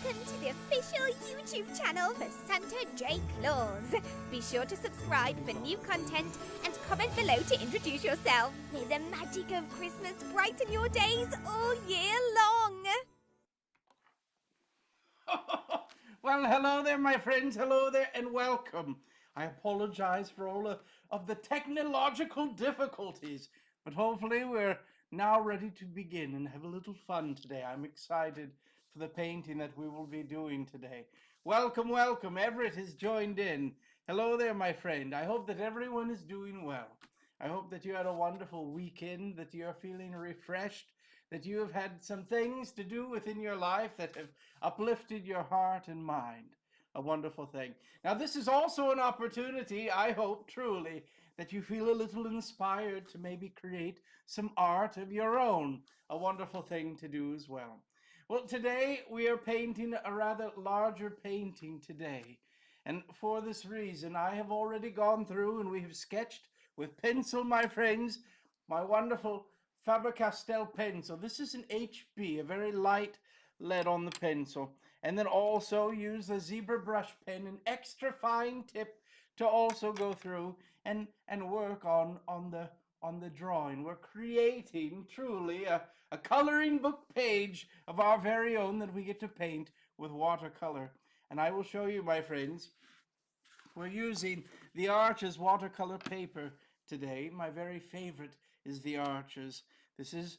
Welcome to the official YouTube channel for Santa J Claus. Be sure to subscribe for new content and comment below to introduce yourself. May the magic of Christmas brighten your days all year long. Well, hello there, my friends. Hello there and welcome. I apologize for all of the technological difficulties, but hopefully we're now ready to begin and have a little fun today. I'm excited for the painting that we will be doing today. Welcome, welcome. Everett has joined in. Hello there, my friend. I hope that everyone is doing well. I hope that you had a wonderful weekend, that you are feeling refreshed, that you have had some things to do within your life that have uplifted your heart and mind. A wonderful thing. Now, this is also an opportunity, I hope truly, that you feel a little inspired to maybe create some art of your own. A wonderful thing to do as well. Well, today we are painting a rather larger painting today. And for this reason, I have already gone through and we have sketched with pencil, my friends, my wonderful Faber-Castell pencil. This is an HB, a very light lead on the pencil. And then also use a zebra brush pen, an extra fine tip to also go through and work on the drawing. We're creating truly a coloring book page of our very own that we get to paint with watercolor. And I will show you, my friends, we're using the Arches watercolor paper today. My very favorite is the Arches. This is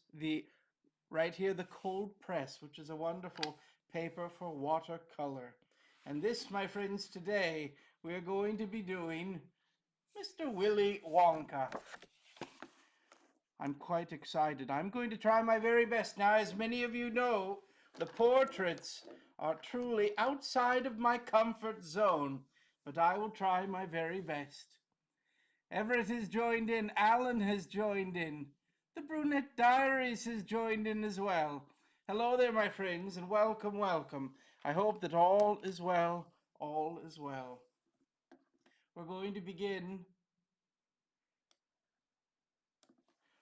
right here, the cold press, which is a wonderful paper for watercolor. And this, my friends, today we are going to be doing Mr. Willy Wonka. I'm quite excited. I'm going to try my very best. Now, as many of you know, the portraits are truly outside of my comfort zone, but I will try my very best. Everett has joined in. Alan has joined in. The Brunette Diaries has joined in as well. Hello there, my friends, and welcome, welcome. I hope that all is well, all is well. We're going to begin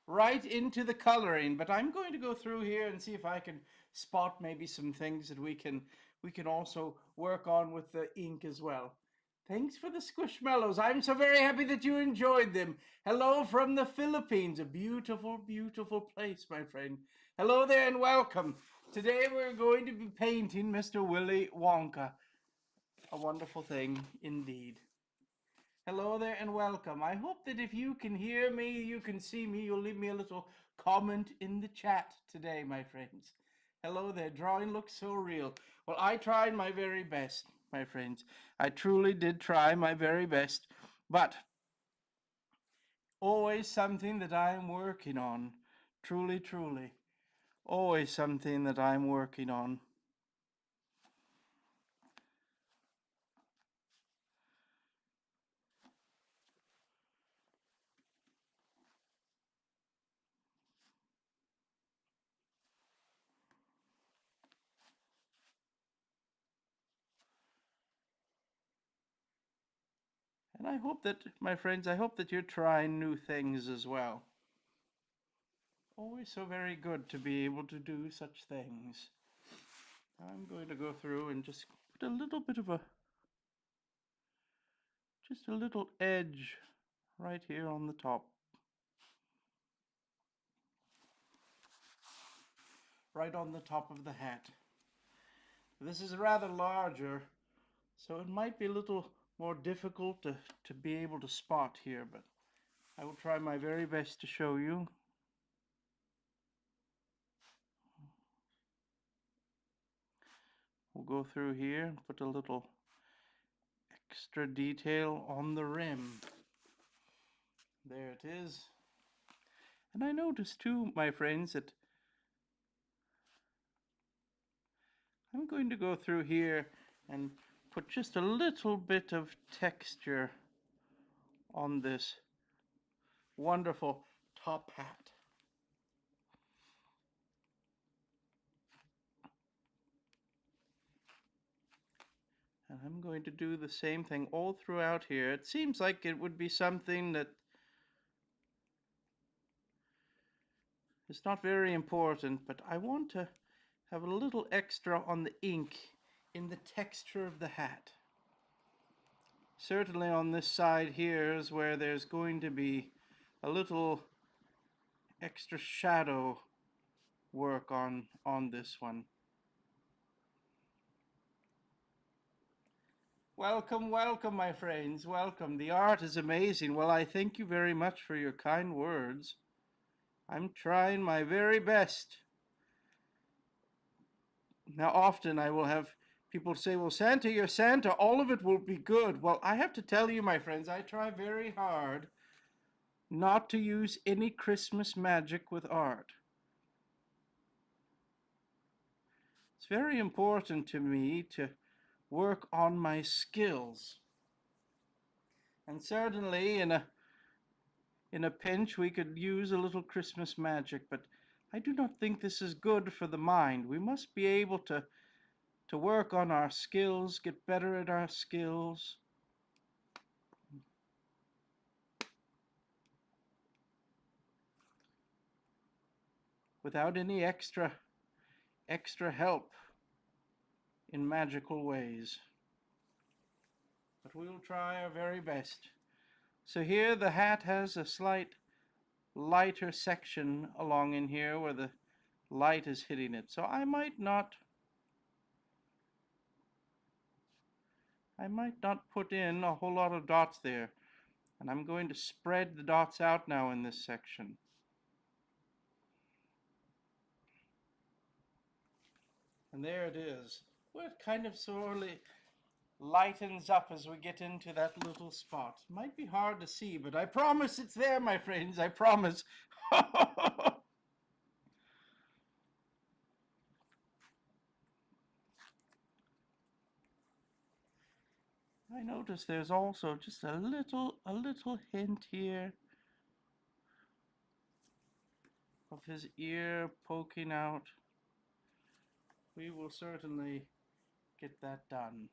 right into the coloring, but I'm going to go through here and see if I can spot maybe some things that we can also work on with the ink as well. Thanks for the squishmallows. I'm so very happy that you enjoyed them. Hello from the Philippines, a beautiful, beautiful place, my friend. Hello there and welcome. Today we're going to be painting Mr. Willy Wonka. A wonderful thing indeed. Hello there and welcome. I hope that if you can hear me, you can see me, you'll leave me a little comment in the chat today, my friends. Hello there. Drawing looks so real. Well, I tried my very best, my friends. I truly did try my very best, but always something that I am working on. Truly, truly. Always something that I'm working on. And I hope that, my friends, I hope that you're trying new things as well. Always so very good to be able to do such things. I'm going to go through and just put a little bit of just a little edge right here on the top. Right on the top of the hat. This is rather larger, so it might be a little more difficult to be able to spot here, but I will try my very best to show you. We'll go through here and put a little extra detail on the rim. There it is. And I noticed too, my friends, that I'm going to go through here and put just a little bit of texture on this wonderful top hat. And I'm going to do the same thing all throughout here. It seems like it would be something that is not very important, but I want to have a little extra on the ink in the texture of the hat. Certainly on this side here is where there's going to be a little extra shadow work on this one. Welcome, welcome, my friends, welcome. The art is amazing. Well, I thank you very much for your kind words. I'm trying my very best. Now, often I will have people say, well, Santa, you're Santa, all of it will be good. Well, I have to tell you, my friends, I try very hard not to use any Christmas magic with art. It's very important to me to work on my skills. And certainly in a pinch we could use a little Christmas magic, but I do not think this is good for the mind. We must be able to work on our skills, get better at our skills. Without any extra help in magical ways. But we will try our very best. So here the hat has a slight lighter section along in here where the light is hitting it. So I might not put in a whole lot of dots there. And I'm going to spread the dots out now in this section. And there it is. Well, it kind of slowly lightens up as we get into that little spot. Might be hard to see, but I promise it's there, my friends. I promise. I notice there's also just a little hint here of his ear poking out. We will certainly get that done.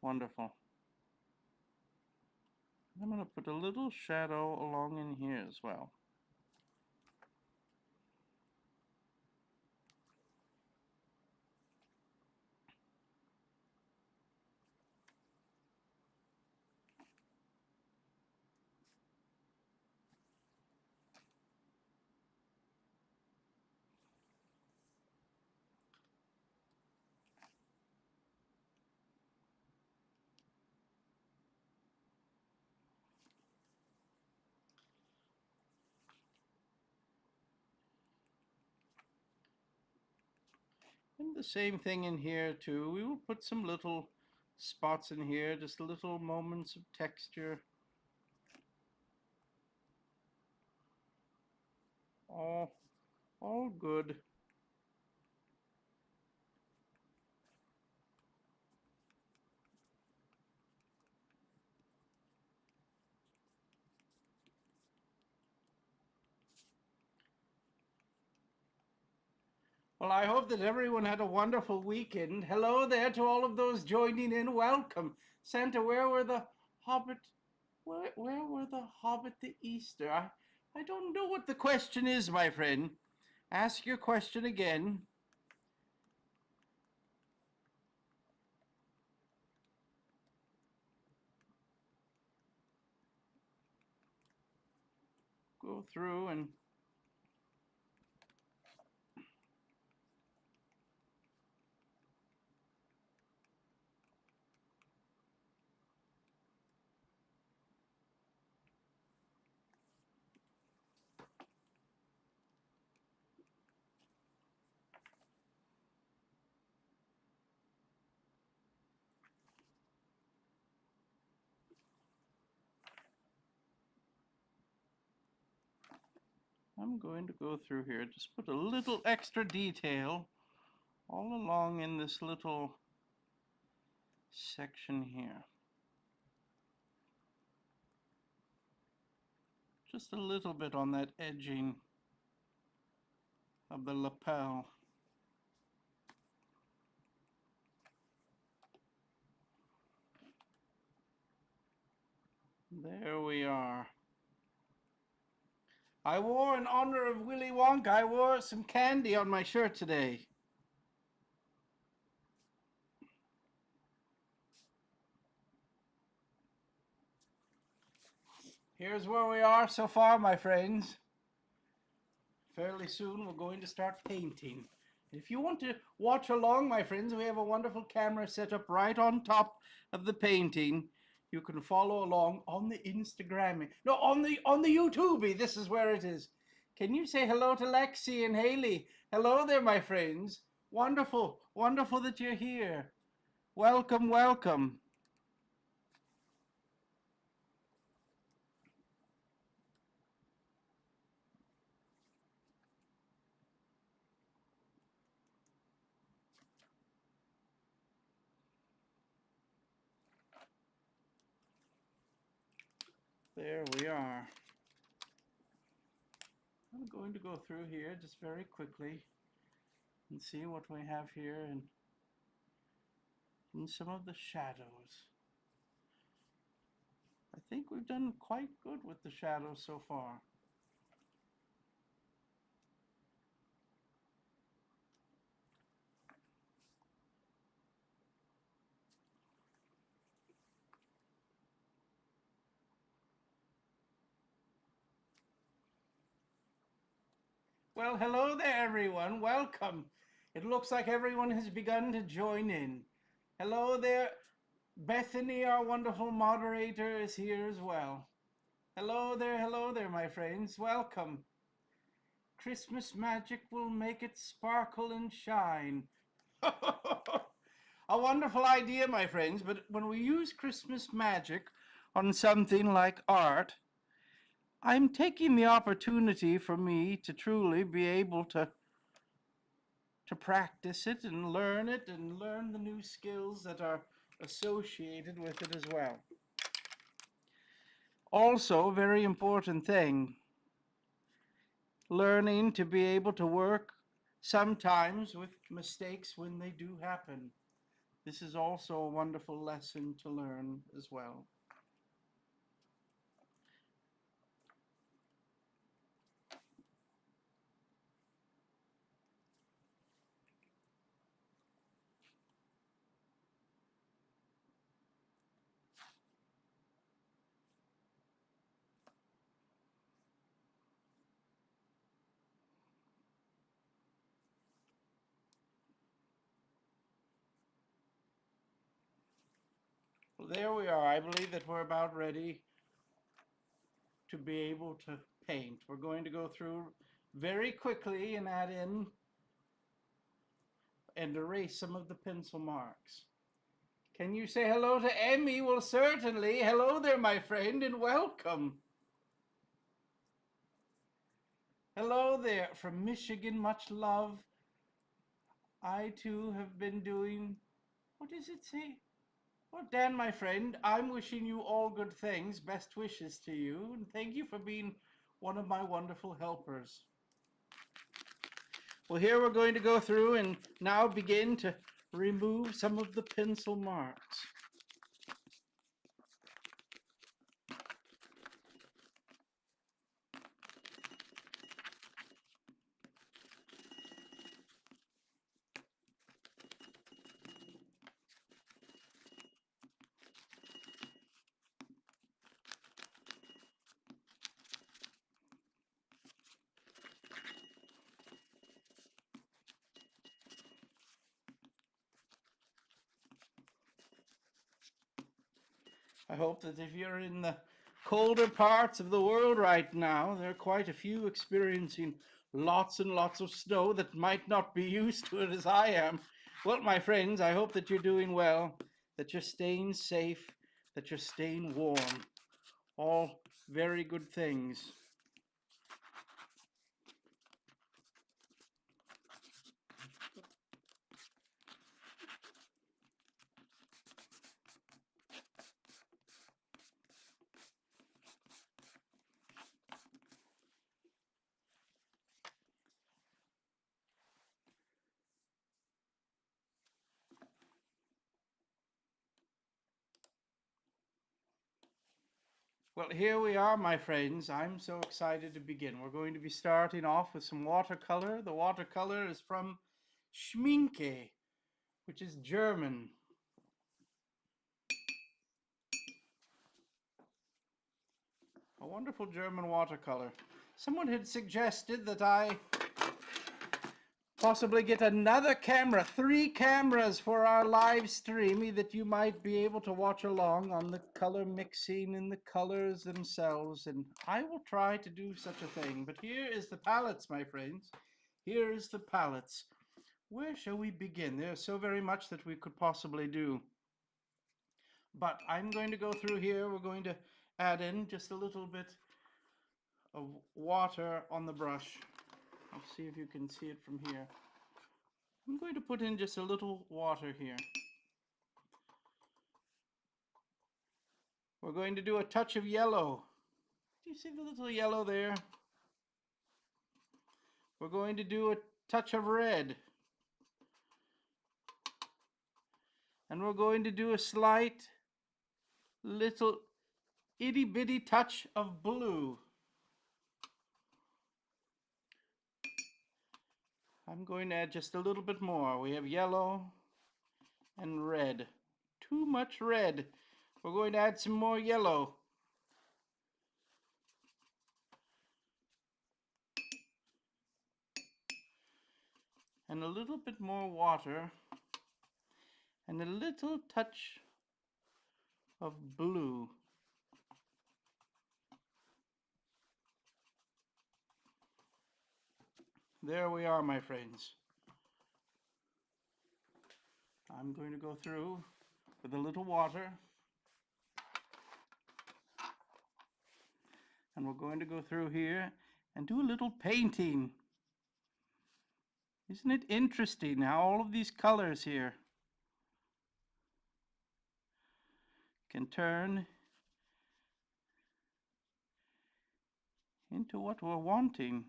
Wonderful. I'm going to put a little shadow along in here as well. And the same thing in here too. We will put some little spots in here, just little moments of texture. All good. Well, I hope that everyone had a wonderful weekend. Hello there to all of those joining in. Welcome. Santa, where were the Hobbit? Where were the Hobbit the Easter? I don't know what the question is, my friend. Ask your question again. Go through and I'm going to go through here. Just put a little extra detail all along in this little section here. Just a little bit on that edging of the lapel. There we are. I wore, in honor of Willy Wonka, I wore some candy on my shirt today. Here's where we are so far, my friends. Fairly soon we're going to start painting. If you want to watch along, my friends, we have a wonderful camera set up right on top of the painting. You can follow along on the Instagram. No, on the YouTube. This is where it is. Can you say hello to Lexi and Haley? Hello there, my friends. Wonderful, wonderful that you're here. Welcome, welcome. There we are. I'm going to go through here just very quickly and see what we have here in some of the shadows. I think we've done quite good with the shadows so far. Well, hello there, everyone. Welcome. It looks like everyone has begun to join in. Hello there. Bethany, our wonderful moderator, is here as well. Hello there, my friends. Welcome. Christmas magic will make it sparkle and shine. A wonderful idea, my friends, but when we use Christmas magic on something like art, I'm taking the opportunity for me to truly be able to practice it and learn the new skills that are associated with it as well. Also, very important thing, learning to be able to work sometimes with mistakes when they do happen. This is also a wonderful lesson to learn as well. Well, there we are. I believe that we're about ready to be able to paint. We're going to go through very quickly and add in and erase some of the pencil marks. Can you say hello to Emmy? Well, certainly. Hello there, my friend, and welcome. Hello there from Michigan. Much love. I too have been doing, what does it say? Well, Dan, my friend, I'm wishing you all good things. Best wishes to you. And thank you for being one of my wonderful helpers. Well, here we're going to go through and now begin to remove some of the pencil marks. I hope that if you're in the colder parts of the world right now, there are quite a few experiencing lots and lots of snow that might not be used to it as I am. Well, my friends, I hope that you're doing well, that you're staying safe, that you're staying warm. All very good things. Well, here we are, my friends. I'm so excited to begin. We're going to be starting off with some watercolor. The watercolor is from Schminke, which is German. A wonderful German watercolor. Someone had suggested that I possibly get another camera, 3 cameras for our live streamy, that you might be able to watch along on the color mixing and the colors themselves. And I will try to do such a thing. But here is the palettes, my friends. Here is the palettes. Where shall we begin? There's so very much that we could possibly do. But I'm going to go through here. We're going to add in just a little bit of water on the brush. I'll see if you can see it from here. I'm going to put in just a little water here. We're going to do a touch of yellow. Do you see the little yellow there? We're going to do a touch of red. And we're going to do a slight little itty bitty touch of blue. I'm going to add just a little bit more. We have yellow and red. Too much red. We're going to add some more yellow. And a little bit more water. And a little touch of blue. There we are, my friends. I'm going to go through with a little water. And we're going to go through here and do a little painting. Isn't it interesting how all of these colors here can turn into what we're wanting?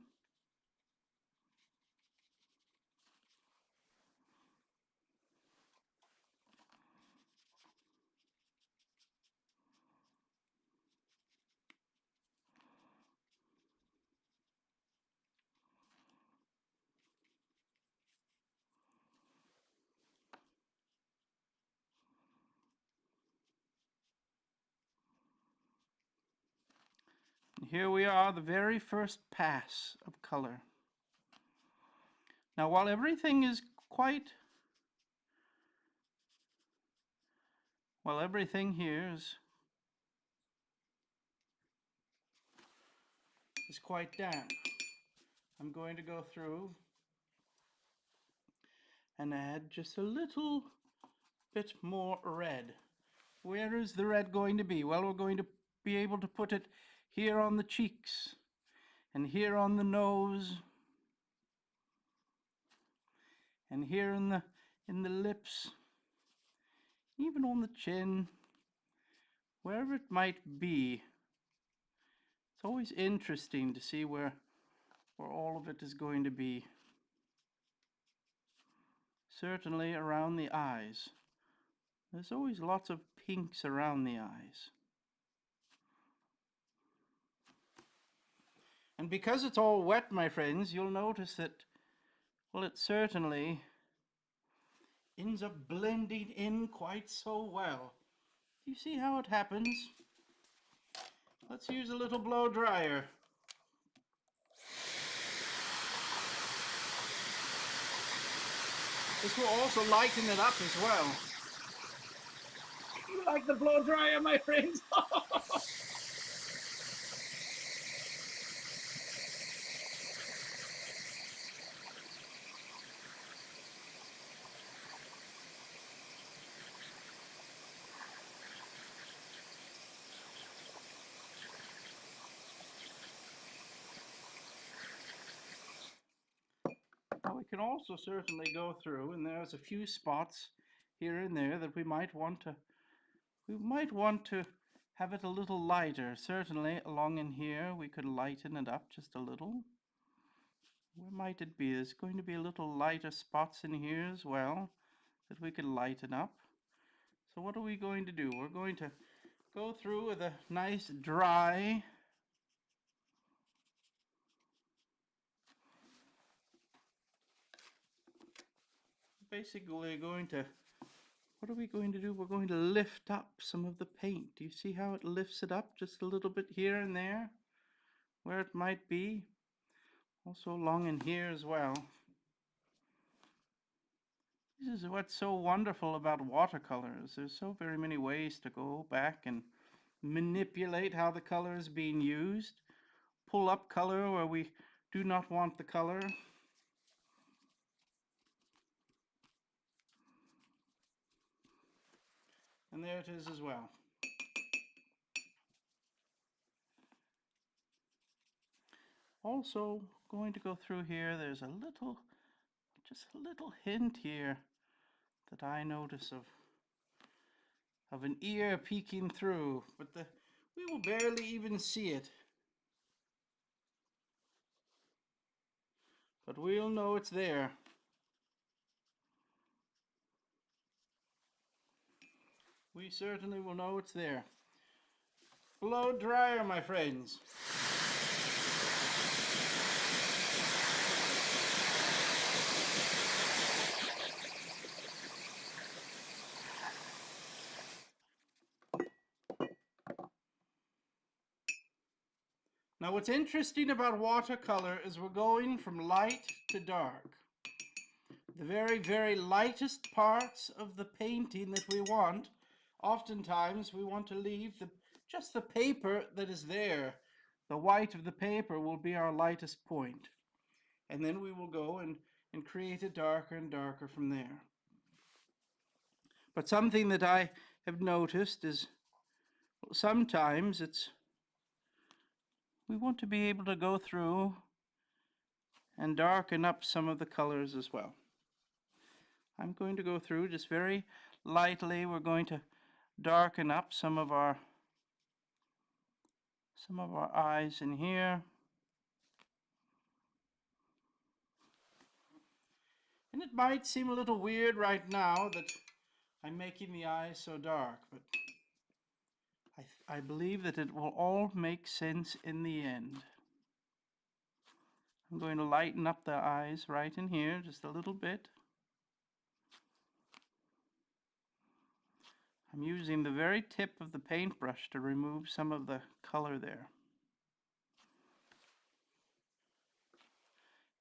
Here we are, the very first pass of color. Now, while everything is everything here is quite damp, I'm going to go through and add just a little bit more red. Where is the red going to be? Well, we're going to be able to put it here on the cheeks and here on the nose and here in the lips, even on the chin, wherever it might be. It's always interesting to see where all of it is going to be. Certainly around the eyes. There's always lots of pinks around the eyes. And because it's all wet, my friends, you'll notice that, well, it certainly ends up blending in quite so well. Do you see how it happens? Let's use a little blow dryer. This will also lighten it up as well. You like the blow dryer, my friends? Now we can also certainly go through, and there's a few spots here and there that we might want to have it a little lighter. Certainly along in here we could lighten it up just a little. Where might it be? There's going to be a little lighter spots in here as well that we could lighten up. So what are we going to do? We're going to go through with a nice dry basically what are we going to do? We're going to lift up some of the paint. Do you see how it lifts it up just a little bit here and there where it might be? Also along in here as well. This is what's so wonderful about watercolors. There's so very many ways to go back and manipulate how the color is being used. Pull up color where we do not want the color. And there it is as well. Also going to go through here, there's a little, just a little hint here that I notice of an ear peeking through, but we will barely even see it. But we'll know it's there. We certainly will know it's there. Blow dryer, my friends. Now what's interesting about watercolor is we're going from light to dark. The very, very lightest parts of the painting that we want, oftentimes we want to leave just the paper that is there. The white of the paper will be our lightest point. And then we will go and create it darker and darker from there. But something that I have noticed is sometimes we want to be able to go through and darken up some of the colors as well. I'm going to go through just very lightly. We're going to darken up some of our eyes in here. And it might seem a little weird right now that I'm making the eyes so dark, but I believe that it will all make sense in the end. I'm going to lighten up the eyes right in here just a little bit. I'm using the very tip of the paintbrush to remove some of the color there.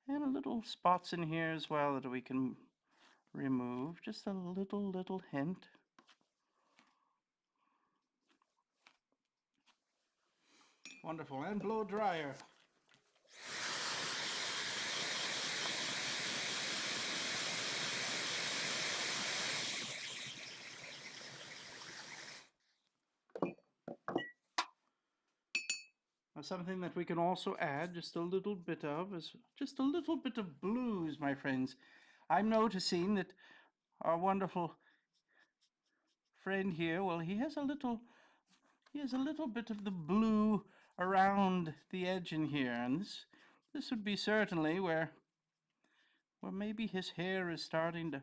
And a little spots in here as well that we can remove. Just a little hint. Wonderful. And blow dryer. Now something that we can also add just a little bit of is just a little bit of blues, my friends. I'm noticing that our wonderful friend here, well, he has a little bit of the blue around the edge in here, and this would be certainly where maybe his hair is starting to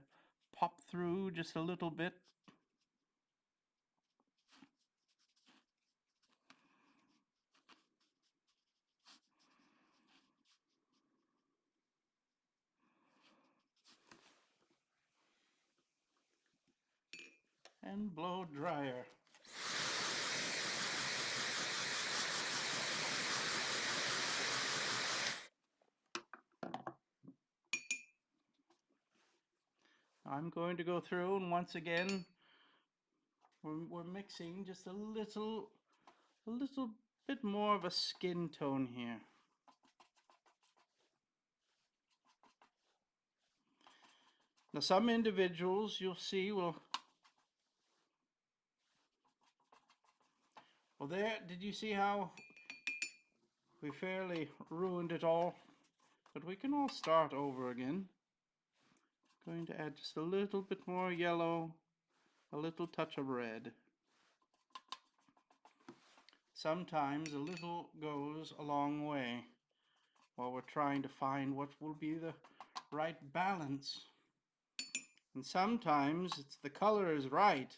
pop through just a little bit. And blow dryer. I'm going to go through and once again we're mixing just a little bit more of a skin tone here. Now some individuals you'll see will, well there, did you see how we fairly ruined it all? But we can all start over again. Going to add just a little bit more yellow, a little touch of red. Sometimes a little goes a long way while we're trying to find what will be the right balance. And sometimes it's the color is right.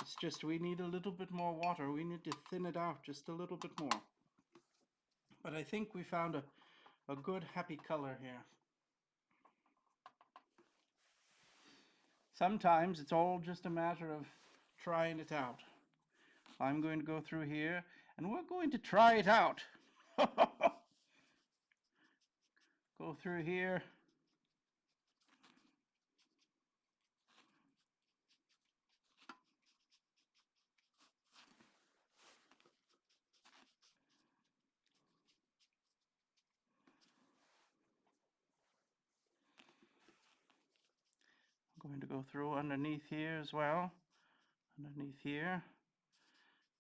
It's just we need a little bit more water. We need to thin it out just a little bit more. But I think we found a good happy color here. sometimes it's all just a matter of trying it out. I'm going to go through here and we're going to try it out. Go through here. I'm going to go through underneath here as well. Underneath here.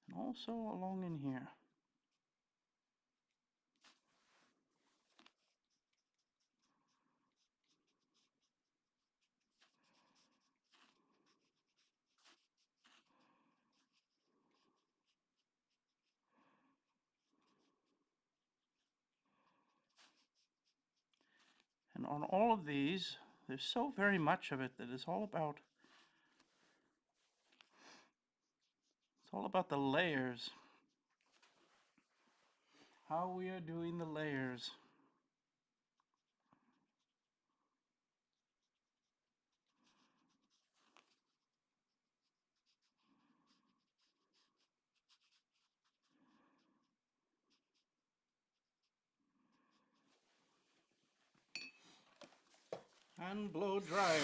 And also along in here. And on all of these, there's so very much of it that is all about, it's all about the layers. How we are doing the layers. And blow dryer.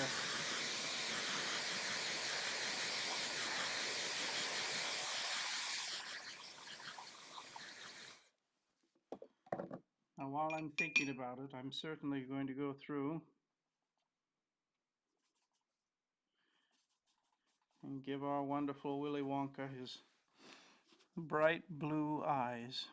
Now while I'm thinking about it, I'm certainly going to go through and give our wonderful Willy Wonka his bright blue eyes.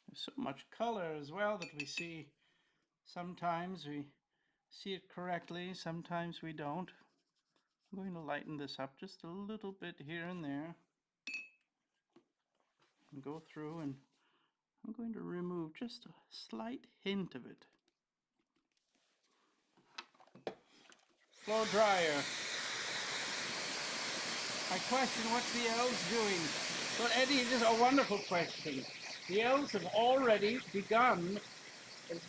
There's so much color as well that we see. Sometimes we see it correctly, sometimes we don't. I'm going to lighten this up just a little bit here and there. And go through and I'm going to remove just a slight hint of it. Blow dryer. I question what's the elves doing. Well, Eddie, this is a wonderful question. The elves have already begun, as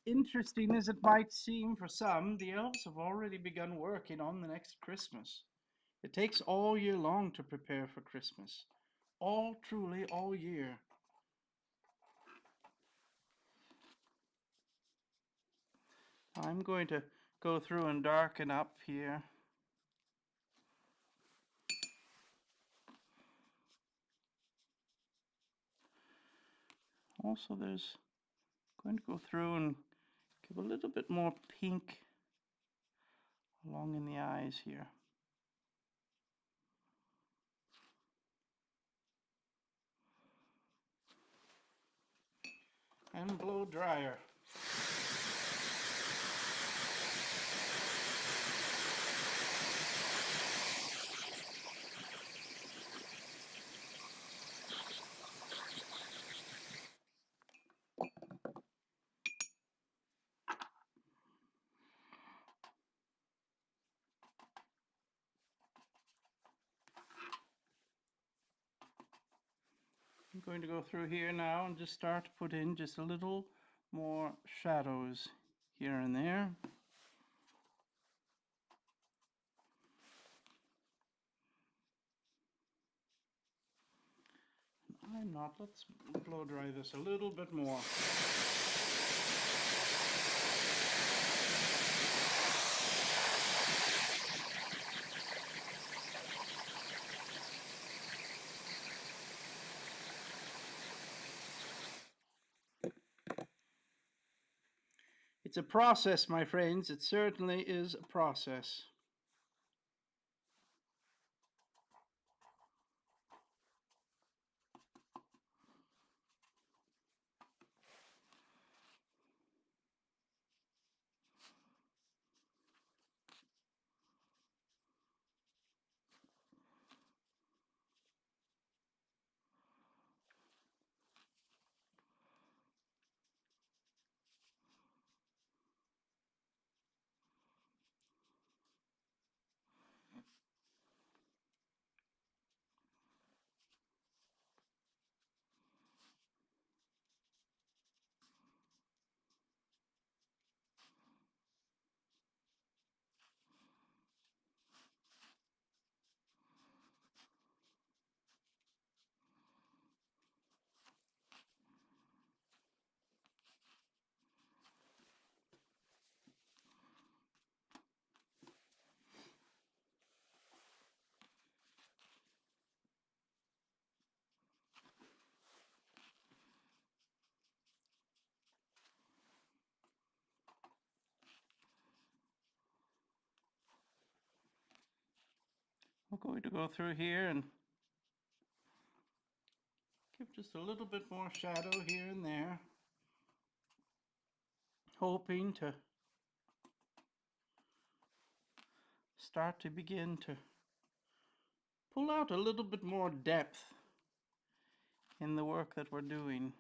interesting as it might seem for some, the elves have already begun working on the next Christmas. It takes all year long to prepare for Christmas. Truly all year. I'm going to go through and darken up here. Also, there's going to go through and give a little bit more pink along in the eyes here. And blow dryer. I'm going to go through here now and just start to put in just a little more shadows here and there. Let's blow dry this a little bit more. It's a process, my friends. It certainly is a process. I'm going to go through here and give just a little bit more shadow here and there, hoping to start to begin to pull out a little bit more depth in the work that we're doing.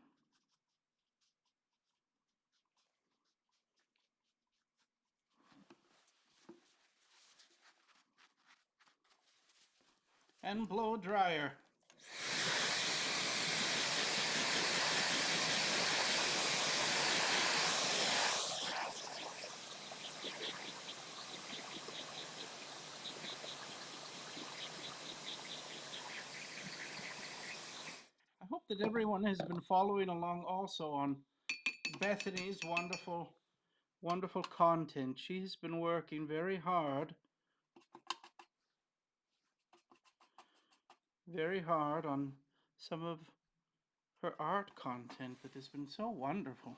And blow dryer. I hope that everyone has been following along also on Bethany's wonderful content. She's been working very hard on some of her art content that has been so wonderful.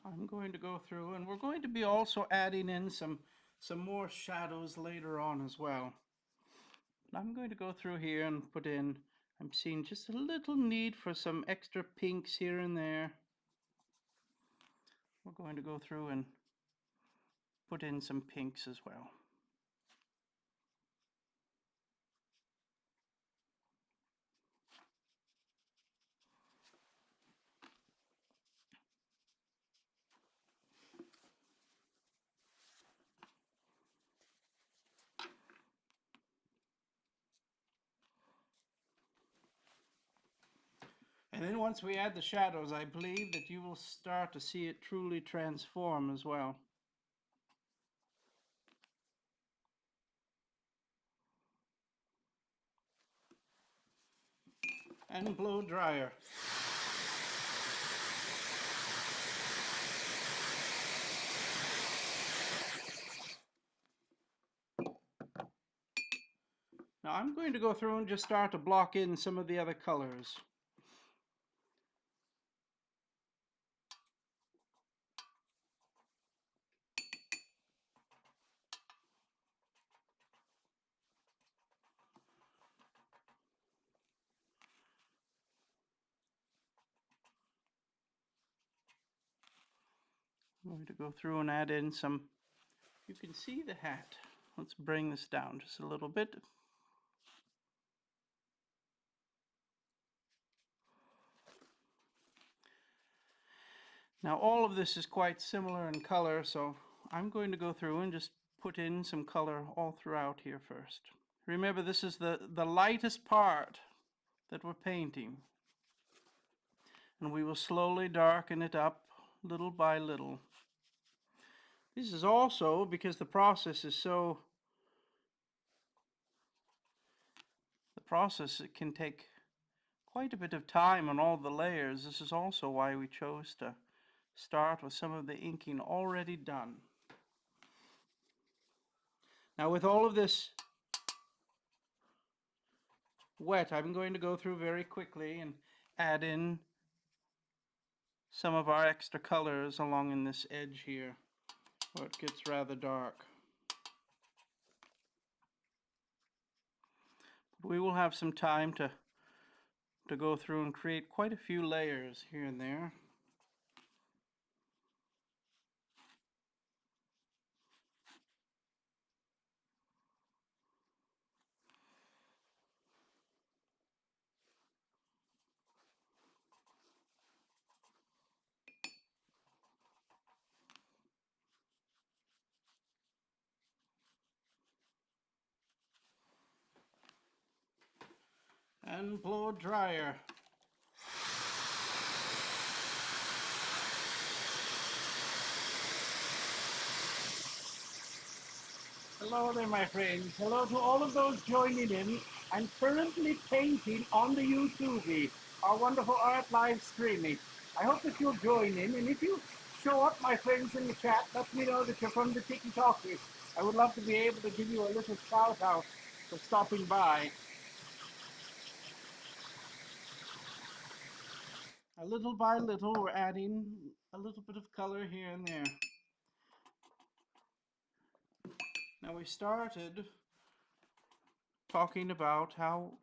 I'm going to go through, and we're going to be also adding in some more shadows later on as well. I'm going to go through here and put in, I'm seeing just a little need for some extra pinks here and there. We're going to go through and put in some pinks as well. And then once we add the shadows, I believe that you will start to see it truly transform as well. And blow dryer. Now I'm going to go through and just start to block in some of the other colors. I'm going to go through and add in some, you can see the hat. Let's bring this down just a little bit. Now all of this is quite similar in color, so I'm going to go through and just put in some color all throughout here first. Remember, this is the lightest part that we're painting. and we will slowly darken it up little by little. This is also because the process it can take quite a bit of time on all the layers. This is also why we chose to start with some of the inking already done. Now with all of this wet, I'm going to go through very quickly and add in some of our extra colors along in this edge here where it gets rather dark. But we will have some time to go through and create quite a few layers here and there. And blow dryer. Hello there, my friends. Hello to all of those joining in. I'm currently painting on the YouTube, our wonderful art live streaming. I hope that you'll join in, and if you show up, my friends, in the chat, let me know that you're from the Tiki Talkie. I would love to be able to give you a little shout out for stopping by. A little by little, we're adding a little bit of color here and there. Now we started talking about how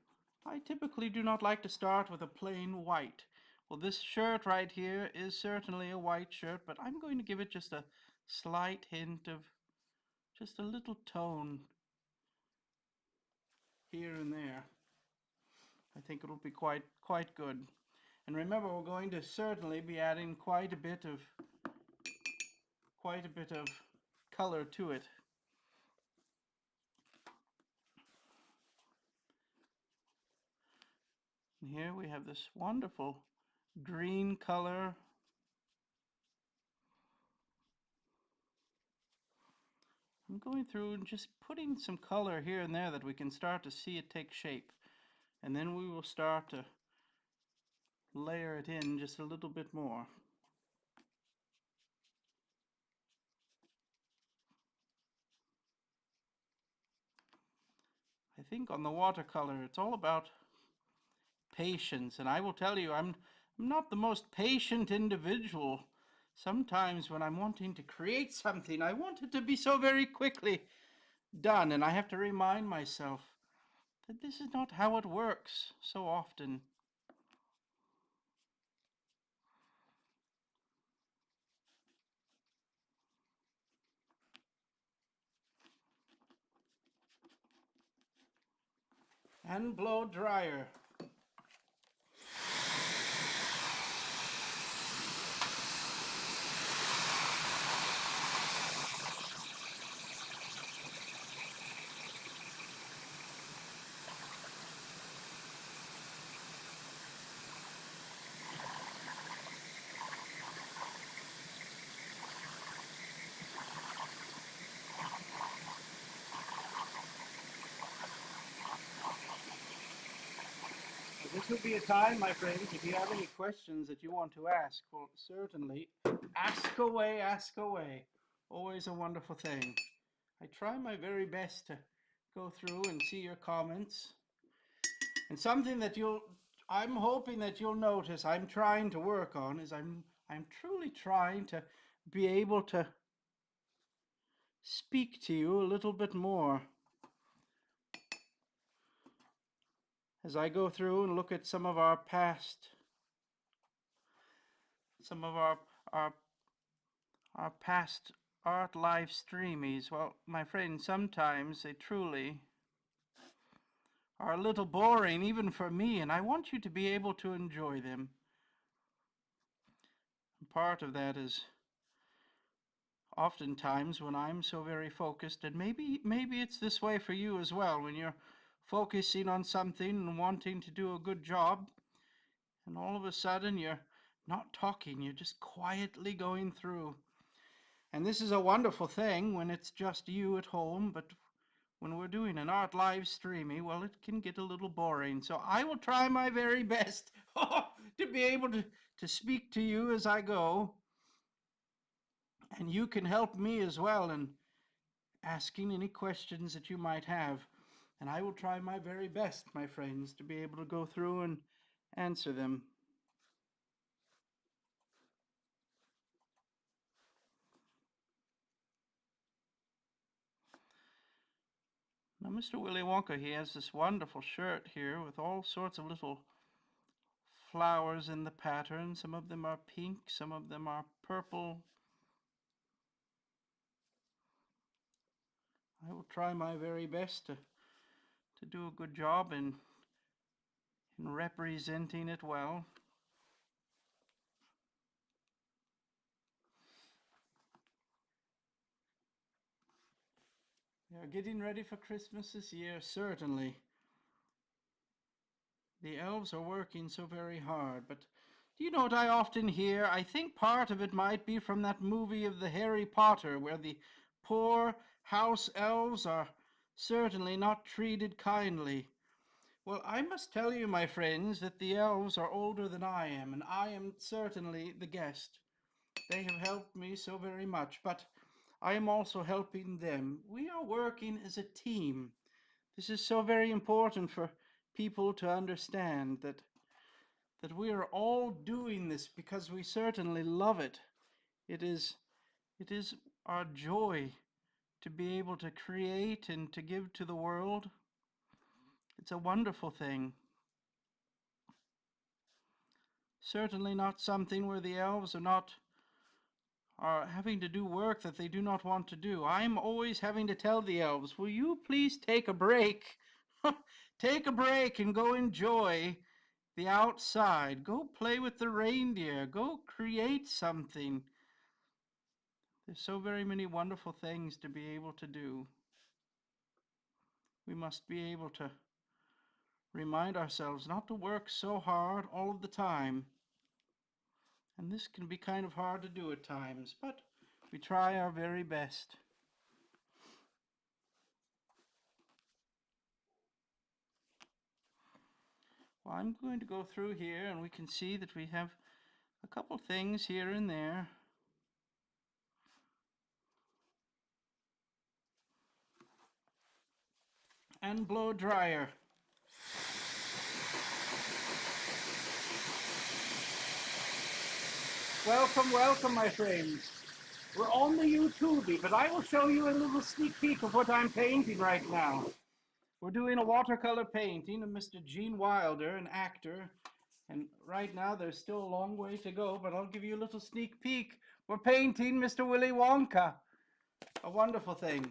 I typically do not like to start with a plain white. Well, this shirt right here is certainly a white shirt, but I'm going to give it just a slight hint of just a little tone here and there. I think it'll be quite good. And remember, we're going to certainly be adding quite a bit of color to it. And here we have this wonderful green color. I'm going through and just putting some color here and there that we can start to see it take shape. And then we will start to layer it in just a little bit more. I think on the watercolor, it's all about patience. And I will tell you, I'm not the most patient individual. Sometimes when I'm wanting to create something, I want it to be so very quickly done. And I have to remind myself that this is not how it works so often. And blow dryer. This would be a time, my friends, if you have any questions that you want to ask, well, certainly ask away, ask away. Always a wonderful thing. I try my very best to go through and see your comments. And something that I'm hoping that you'll notice I'm trying to work on is I'm truly trying to be able to speak to you a little bit more. As I go through and look at some of our past, our past art live streamies, well, my friends, sometimes they truly are a little boring, even for me, and I want you to be able to enjoy them. And part of that is oftentimes when I'm so very focused, and maybe it's this way for you as well, when you're focusing on something and wanting to do a good job, and all of a sudden you're not talking, you're just quietly going through. And this is a wonderful thing when it's just you at home, but when we're doing an art live streamy, well, it can get a little boring. So I will try my very best to be able to speak to you as I go. And you can help me as well in asking any questions that you might have. And I will try my very best, my friends, to be able to go through and answer them. Now, Mr. Willy Wonka, he has this wonderful shirt here with all sorts of little flowers in the pattern. Some of them are pink, some of them are purple. I will try my very best to do a good job in representing it well. We are getting ready for Christmas this year, certainly. The elves are working so very hard, but do you know what I often hear? I think part of it might be from that movie of the Harry Potter, where the poor house elves are certainly not treated kindly. Well, I must tell you, my friends, that the elves are older than I am, and I am certainly the guest. They have helped me so very much, but I am also helping them. We are working as a team. This is so very important for people to understand that we are all doing this because we certainly love it. It is our joy to be able to create and to give to the world. It's a wonderful thing. Certainly not something where the elves are having to do work that they do not want to do. I'm always having to tell the elves, will you please take a break? Take a break and go enjoy the outside. Go play with the reindeer. Go create something. There's so very many wonderful things to be able to do. We must be able to remind ourselves not to work so hard all of the time. And this can be kind of hard to do at times, but we try our very best. Well, I'm going to go through here and we can see that we have a couple things here and there. And blow dryer. Welcome, welcome, my friends. We're on the YouTube, but I will show you a little sneak peek of what I'm painting right now. We're doing a watercolor painting of Mr. Gene Wilder, an actor. And right now there's still a long way to go, but I'll give you a little sneak peek. We're painting Mr. Willy Wonka. A wonderful thing.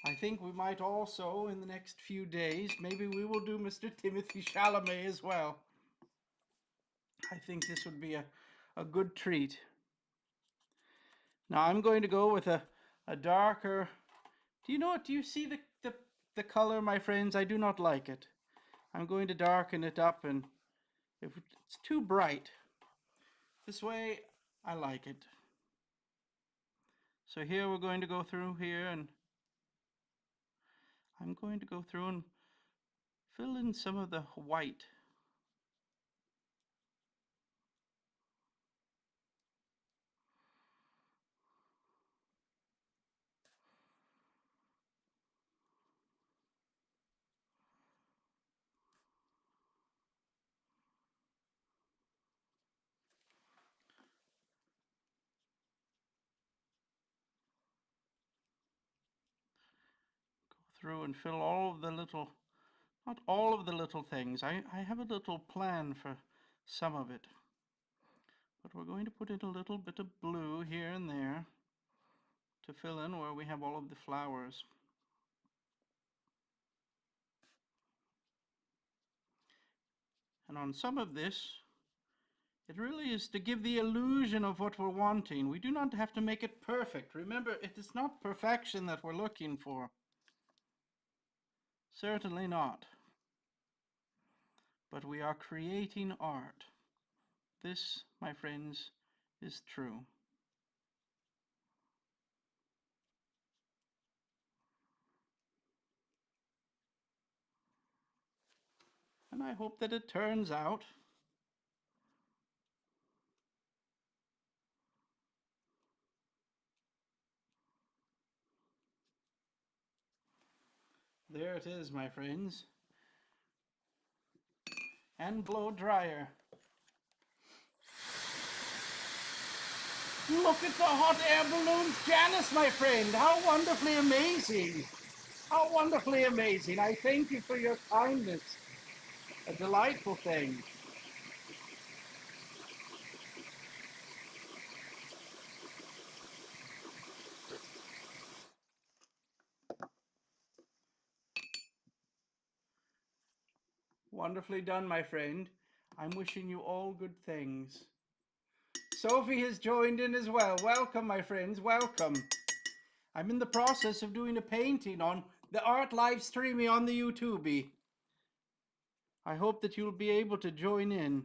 I think we might also, in the next few days, maybe we will do Mr. Timothy Chalamet as well. I think this would be a good treat. Now I'm going to go with a darker, do you know what, do you see the color, my friends? I do not like it. I'm going to darken it up, and if it's too bright, this way I like it. So here we're going to go through here, and I'm going to go through and fill in some of the white. Through and fill all of the little, not all of the little things. I have a little plan for some of it. But we're going to put in a little bit of blue here and there to fill in where we have all of the flowers. And on some of this, it really is to give the illusion of what we're wanting. We do not have to make it perfect. Remember, it is not perfection that we're looking for. Certainly not. But we are creating art. this, my friends, is true. And I hope that it turns out. There it is, my friends. And blow dryer. Look at the hot air balloons, Janice, my friend. How wonderfully amazing. How wonderfully amazing. I thank you for your kindness. A delightful thing. Wonderfully done, my friend. I'm wishing you all good things. Sophie has joined in as well. Welcome, my friends. Welcome. I'm in the process of doing a painting on the art live streaming on the YouTube. I hope that you'll be able to join in.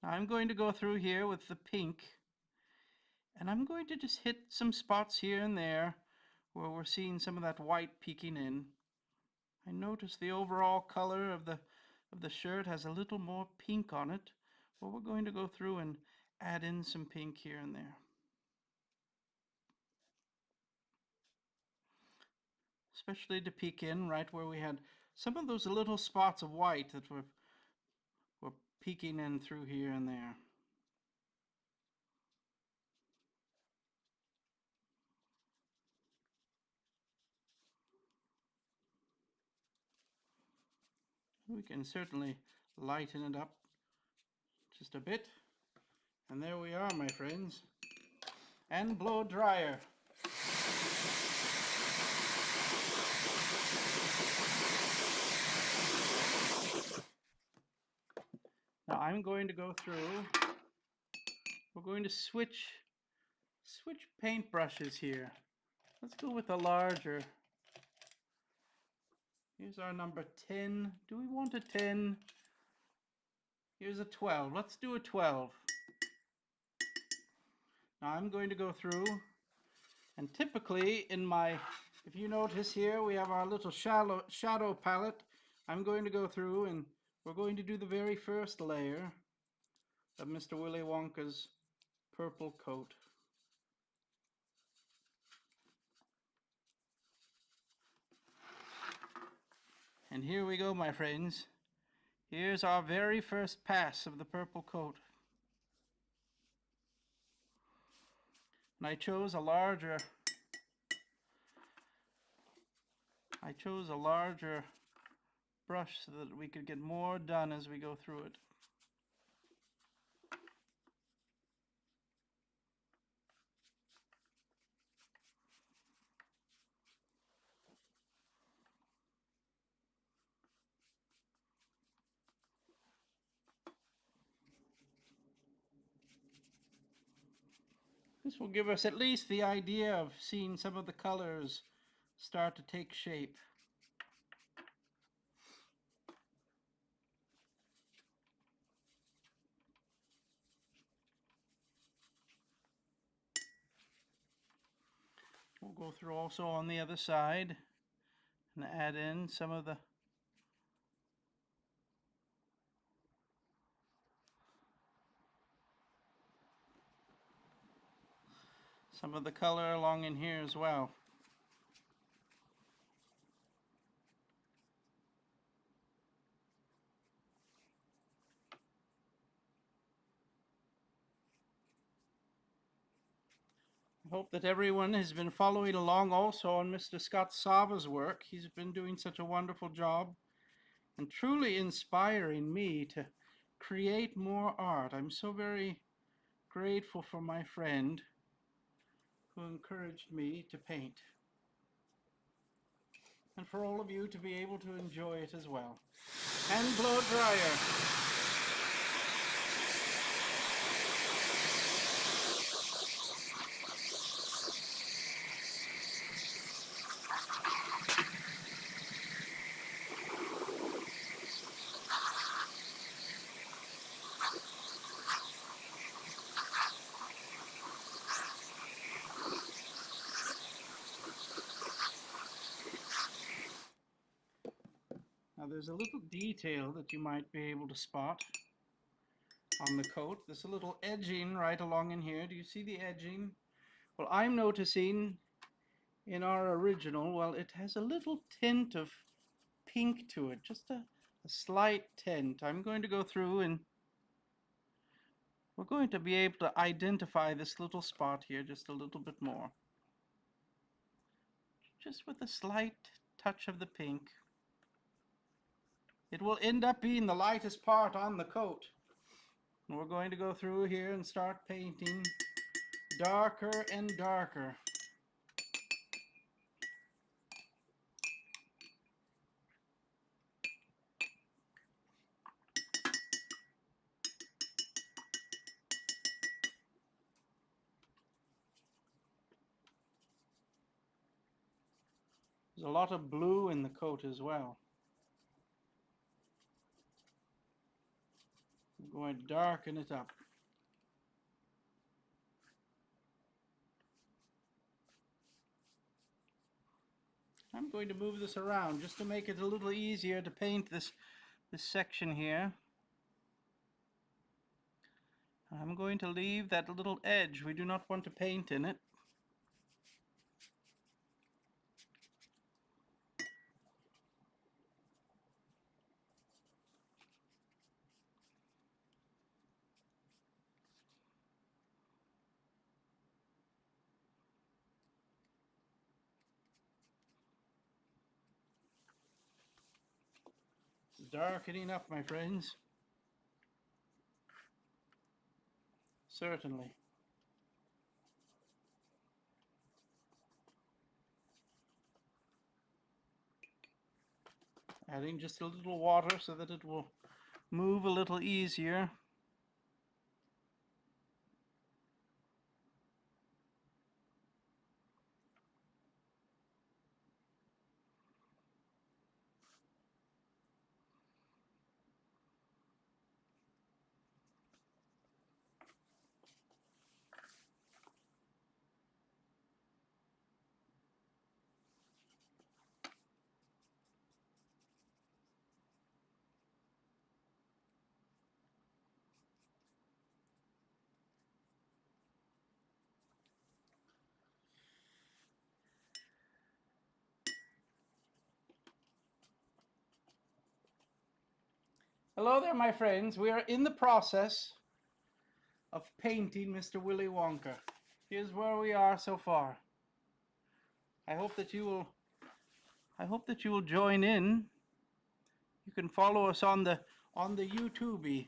Now I'm going to go through here with the pink, and I'm going to just hit some spots here and there where we're seeing some of that white peeking in. I notice the overall color of the shirt has a little more pink on it. Well, we're going to go through and add in some pink here and there. Especially to peek in right where we had some of those little spots of white that were peeking in through here and there. We can certainly lighten it up just a bit. And there we are, my friends. And blow dryer. Now I'm going to go through, we're going to switch paintbrushes here. Let's go with a larger. Here's our number 10. Do we want a 10? Here's a 12. Let's do a 12. Now I'm going to go through, and typically in my, if you notice here, we have our little shadow palette. I'm going to go through and we're going to do the very first layer of Mr. Willy Wonka's purple coat. And here we go, my friends. Here's our very first pass of the purple coat. And I chose a larger brush so that we could get more done as we go through it. This will give us at least the idea of seeing some of the colors start to take shape. We'll go through also on the other side and add in some of the color along in here as well. I hope that everyone has been following along also on Mr. Scott Sava's work. He's been doing such a wonderful job and truly inspiring me to create more art. I'm so very grateful for my friend who encouraged me to paint, and for all of you to be able to enjoy it as well. And blow dryer. there's a little detail that you might be able to spot on the coat. There's a little edging right along in here. Do you see the edging? Well, I'm noticing in our original, well, it has a little tint of pink to it, just a slight tint. I'm going to go through and we're going to be able to identify this little spot here just a little bit more. Just with a slight touch of the pink. It will end up being the lightest part on the coat. And we're going to go through here and start painting darker and darker. There's a lot of blue in the coat as well. I'm going to darken it up. I'm going to move this around just to make it a little easier to paint this section here. I'm going to leave that little edge. We do not want to paint in it. Darkening up, my friends. Certainly. Adding just a little water so that it will move a little easier. Hello there, my friends. We are in the process of painting Mr. Willy Wonka. Here's where we are so far. I hope that you will join in. You can follow us on the YouTube.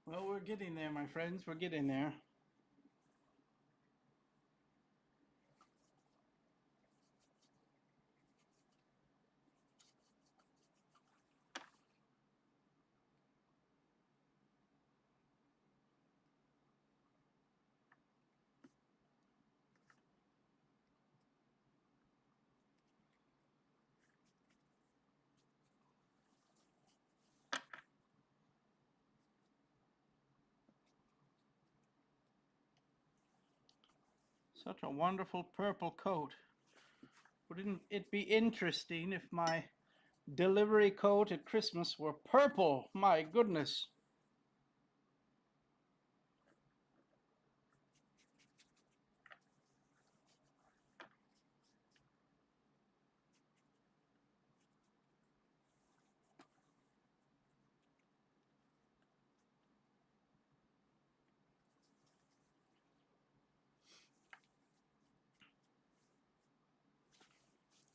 Well, we're getting there, my friends. We're getting there. Such a wonderful purple coat. Wouldn't it be interesting if my delivery coat at Christmas were purple? My goodness.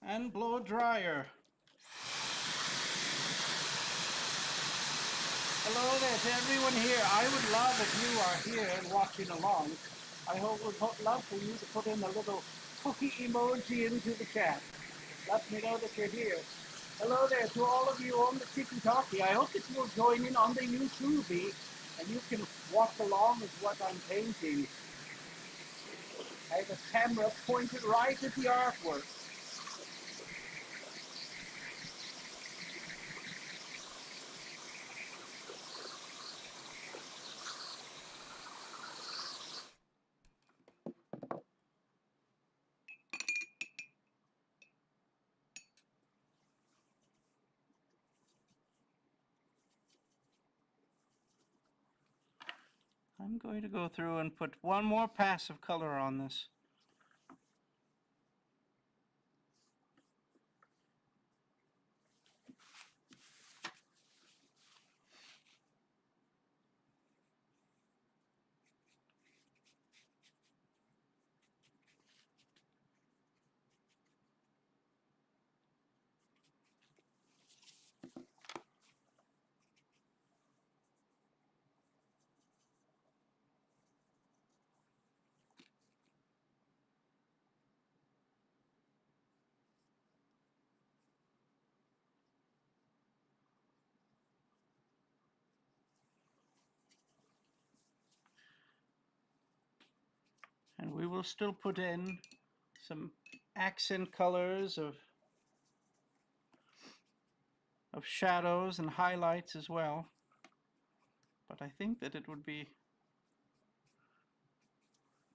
And blow dryer. Hello there to everyone here. I would love if you are here and watching along. I would love for you to put in a little cookie emoji into the chat. Let me know that you're here. Hello there to all of you on the Tiki Talkie. I hope that you will join in on the YouTube and you can watch along with what I'm painting. I have a camera pointed right at the artwork. I'm going to go through and put one more pass of color on this. And we will still put in some accent colors of shadows and highlights as well. But I think that it would be,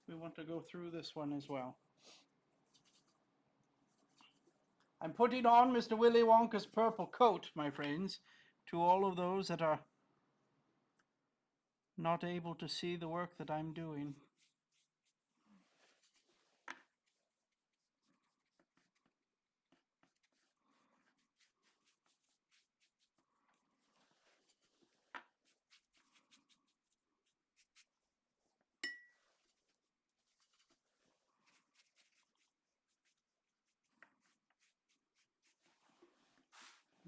we want to go through this one as well. I'm putting on Mr. Willy Wonka's purple coat, my friends, to all of those that are not able to see the work that I'm doing.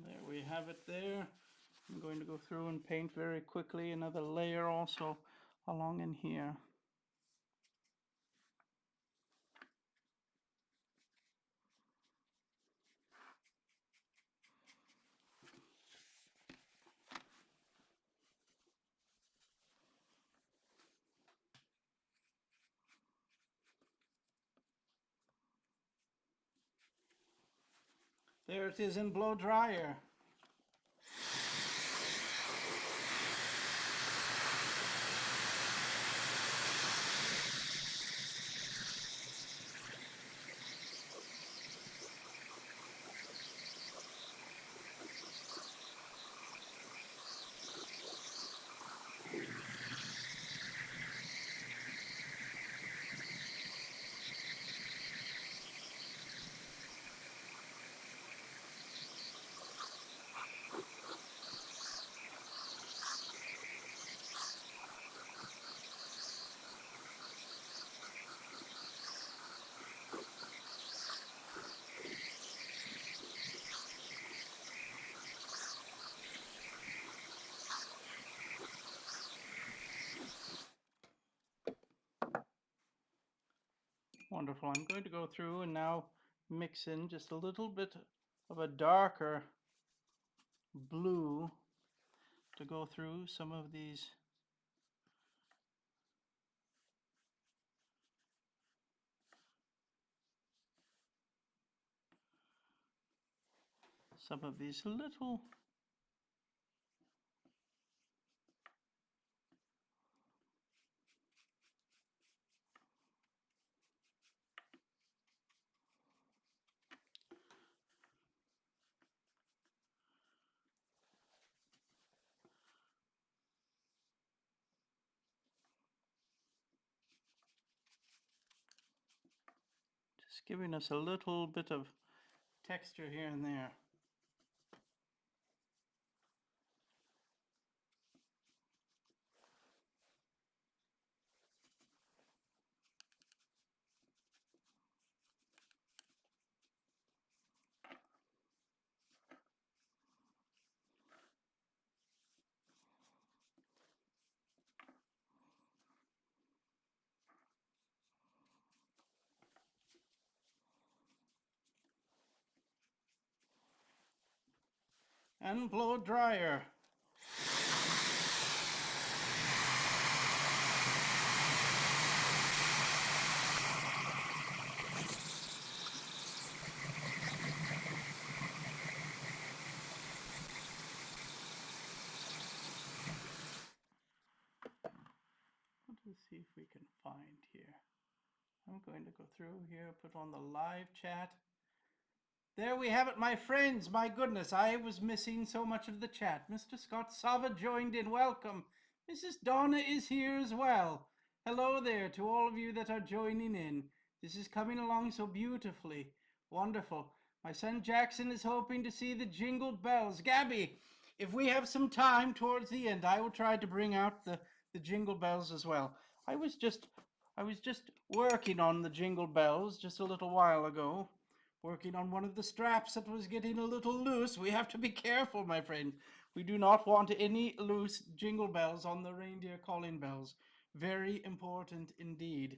There we have it there. I'm going to go through and paint very quickly another layer also along in here. There it is in blow dryer. Wonderful. I'm going to go through and now mix in just a little bit of a darker blue to go through some of these little just giving us a little bit of texture here and there. And blow dryer. Let's see if we can find here. I'm going to go through here, put on the live chat. There we have it, my friends. My goodness, I was missing so much of the chat. Mr. Scott Sava joined in. Welcome. Mrs. Donna is here as well. Hello there to all of you that are joining in. This is coming along so beautifully. Wonderful. My son Jackson is hoping to see the jingled bells. Gabby, if we have some time towards the end, I will try to bring out the jingle bells as well. I was just working on the jingle bells just a little while ago. Working on one of the straps that was getting a little loose. We have to be careful, my friend. We do not want any loose jingle bells on the reindeer calling bells. Very important indeed.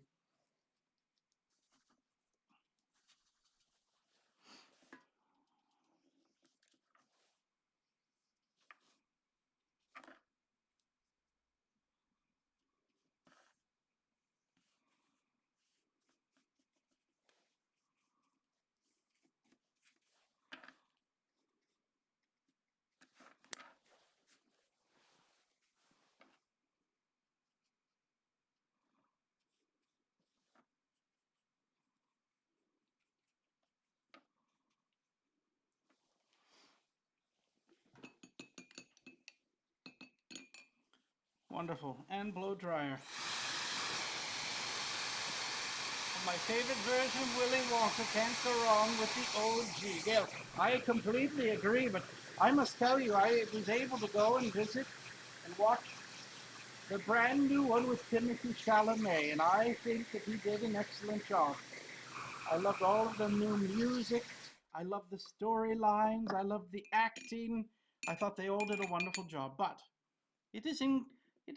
Wonderful. And blow dryer. My favorite version of Willy Wonka, can't go wrong with the OG. Gail, I completely agree, but I must tell you, I was able to go and visit and watch the brand new one with Timothée Chalamet, and I think that he did an excellent job. I loved all of the new music. I loved the storylines. I loved the acting. I thought they all did a wonderful job, but it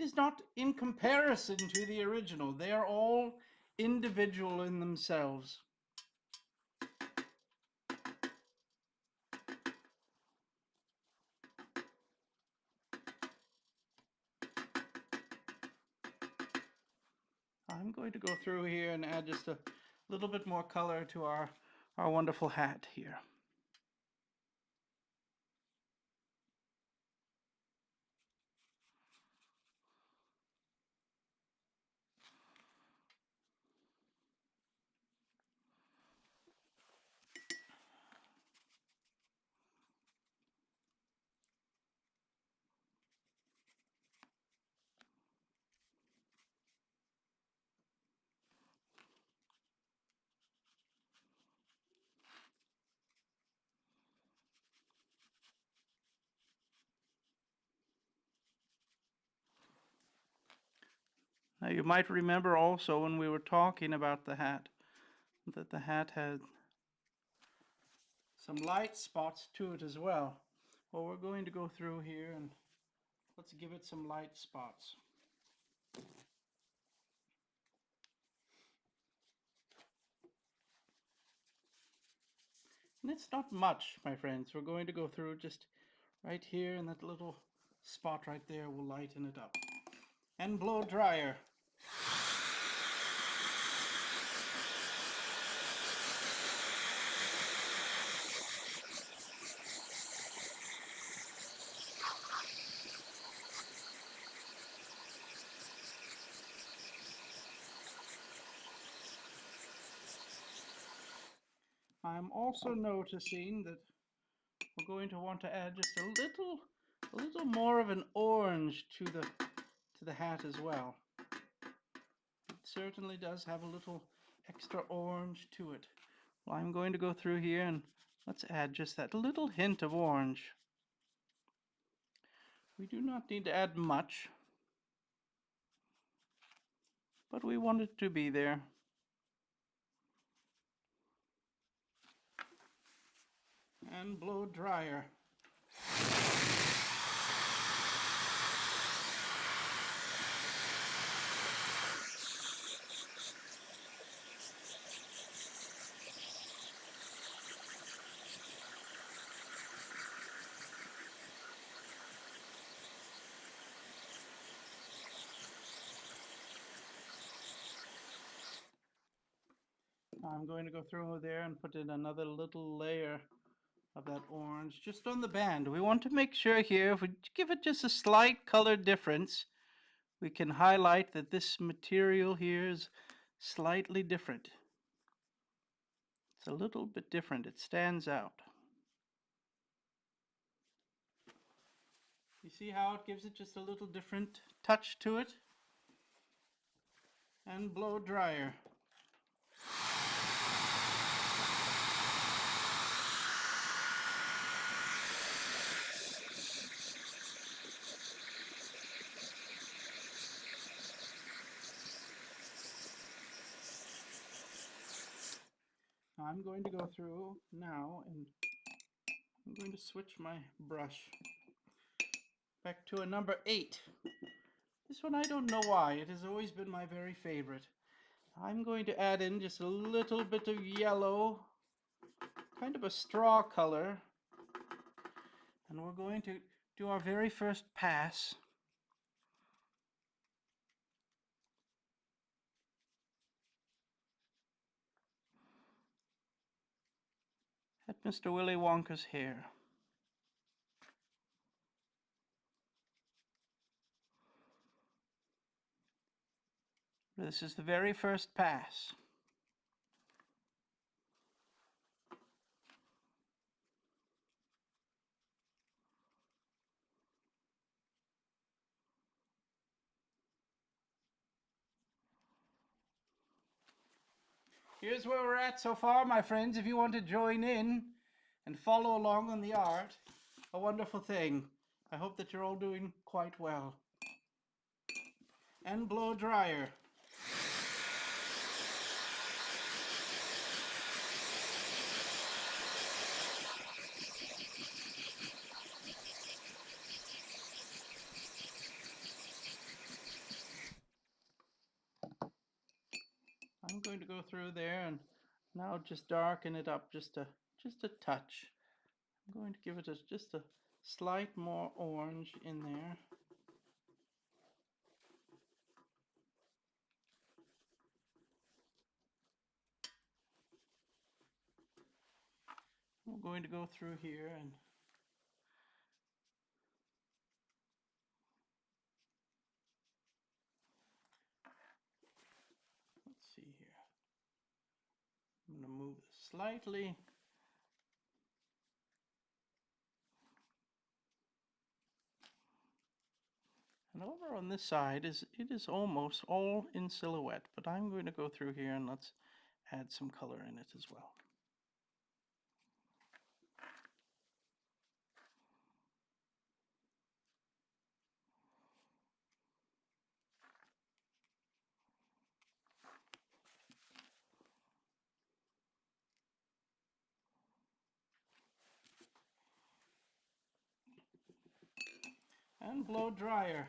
is not in comparison to the original. They are all individual in themselves. I'm going to go through here and add just a little bit more color to our wonderful hat here. Now you might remember also when we were talking about the hat, that the hat had some light spots to it as well. Well, we're going to go through here and let's give it some light spots. And it's not much, my friends. We're going to go through just right here, and that little spot right there will lighten it up. And blow dryer. I'm also noticing that we're going to want to add just a little more of an orange to the hat as well. It certainly does have a little extra orange to it. Well, I'm going to go through here and let's add just that little hint of orange. We do not need to add much, but we want it to be there. And blow dryer. I'm going to go through there and put in another little layer of that orange just on the band. We want to make sure here, if we give it just a slight color difference, we can highlight that this material here is slightly different. It's a little bit different. It stands out. You see how it gives it just a little different touch to it? And blow dryer. I'm going to go through now and I'm going to switch my brush back to a number 8. This one I don't know why, it has always been my very favorite. I'm going to add in just a little bit of yellow, kind of a straw color, and we're going to do our very first pass. At Mr. Willy Wonka's hair. This is the very first pass. Here's where we're at so far, my friends. If you want to join in and follow along on the art, a wonderful thing. I hope that you're all doing quite well. And blow dryer. I'm going to go through there and now just darken it up just a touch. I'm going to give it just a slight more orange in there. I'm going to go through here and let's see here. I'm going to move this slightly. And over on this side it is almost all in silhouette, but I'm going to go through here and let's add some color in it as well. And blow dryer.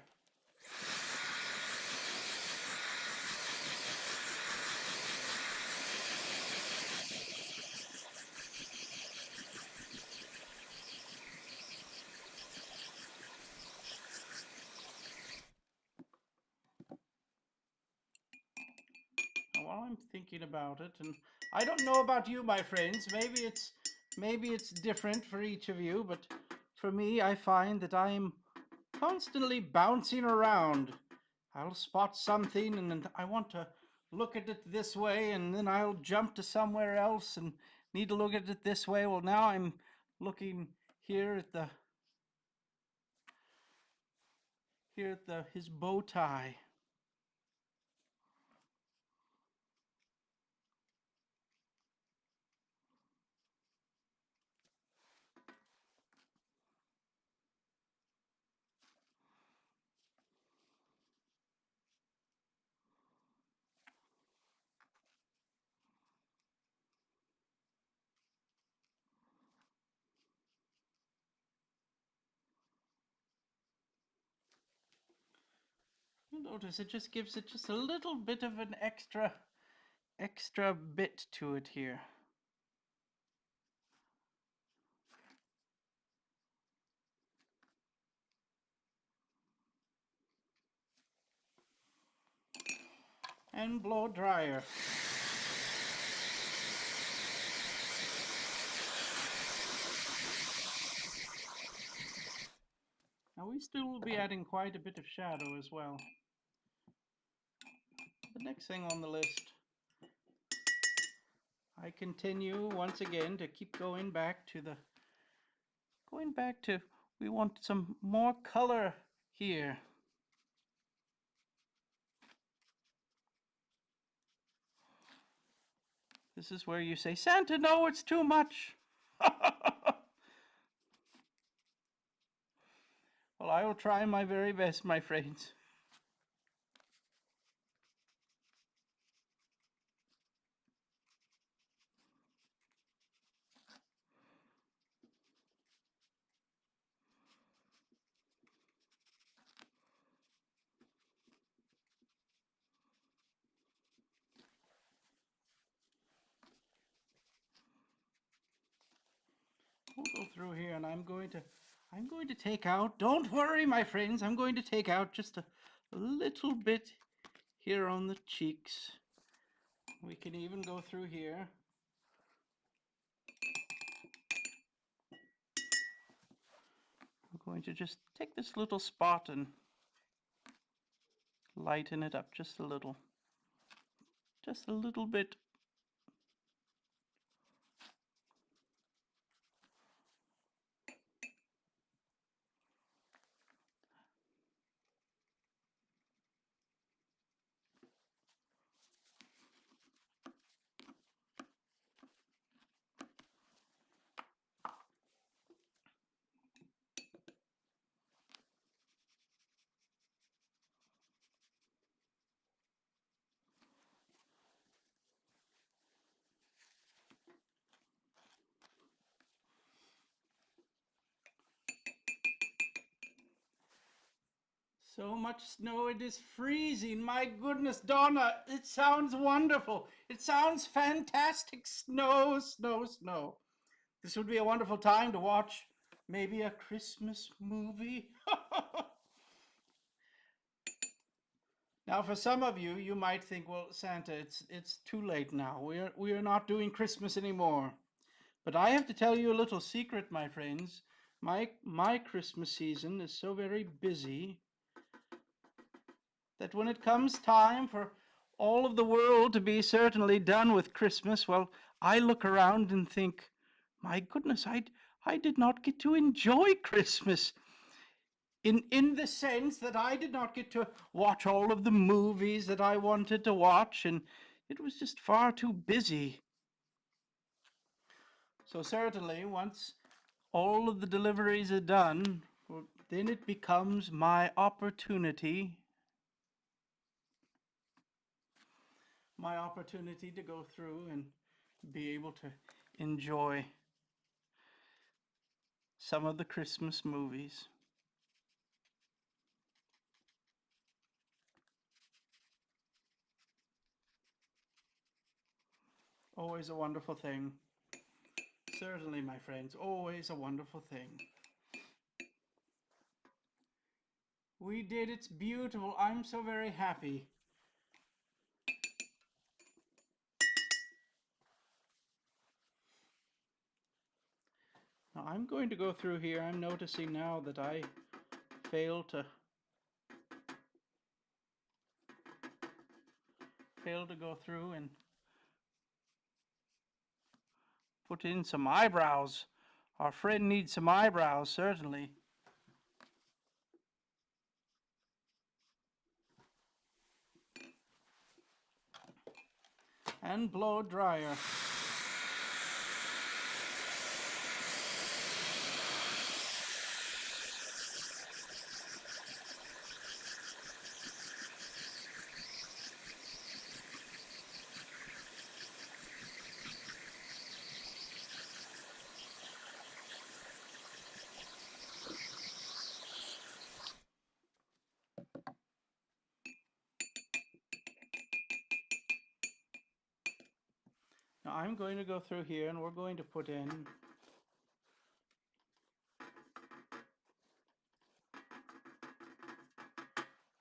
While I'm thinking about it, and I don't know about you, my friends, maybe it's different for each of you, but for me, I find that I'm constantly bouncing around. I'll spot something and I want to look at it this way, and then I'll jump to somewhere else and need to look at it this way. Well, now I'm looking here at his bow tie. You'll notice it just gives it just a little bit of an extra bit to it here. And blow dryer. we still will be adding quite a bit of shadow as well. The next thing on the list, I continue once again to keep going back to we want some more color here. This is where you say, Santa, no, it's too much. Well, I will try my very best, my friends. We'll go through here, and I'm going to take out, don't worry, my friends, I'm going to take out just a little bit here on the cheeks. We can even go through here. I'm going to just take this little spot and lighten it up just a little bit. So much snow, it is freezing. My goodness, Donna, it sounds wonderful. It sounds fantastic. Snow, snow, snow. This would be a wonderful time to watch maybe a Christmas movie. Now, for some of you, you might think, well, Santa, it's too late now. We are not doing Christmas anymore. But I have to tell you a little secret, my friends. My Christmas season is so very busy that when it comes time for all of the world to be certainly done with Christmas, well, I look around and think, my goodness, I did not get to enjoy Christmas. In the sense that I did not get to watch all of the movies that I wanted to watch, and it was just far too busy. So certainly, once all of the deliveries are done, then it becomes my opportunity to go through and be able to enjoy some of the Christmas movies. Always a wonderful thing. Certainly, my friends, always a wonderful thing. We did, it's beautiful. I'm so very happy. Now I'm going to go through here. I'm noticing now that I failed to go through and put in some eyebrows. Our friend needs some eyebrows, certainly. And blow dryer. Now I'm going to go through here and we're going to put in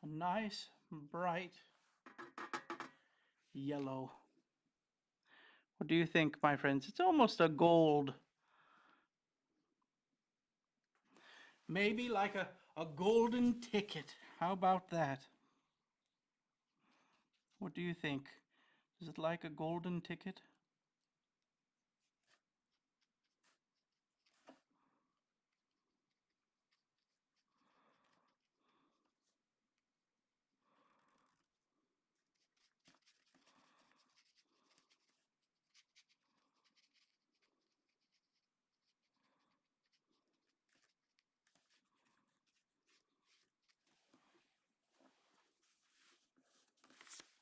a nice bright yellow. What do you think, my friends? It's almost a gold. Maybe like A golden ticket. How about that? What do you think? Is it like a golden ticket?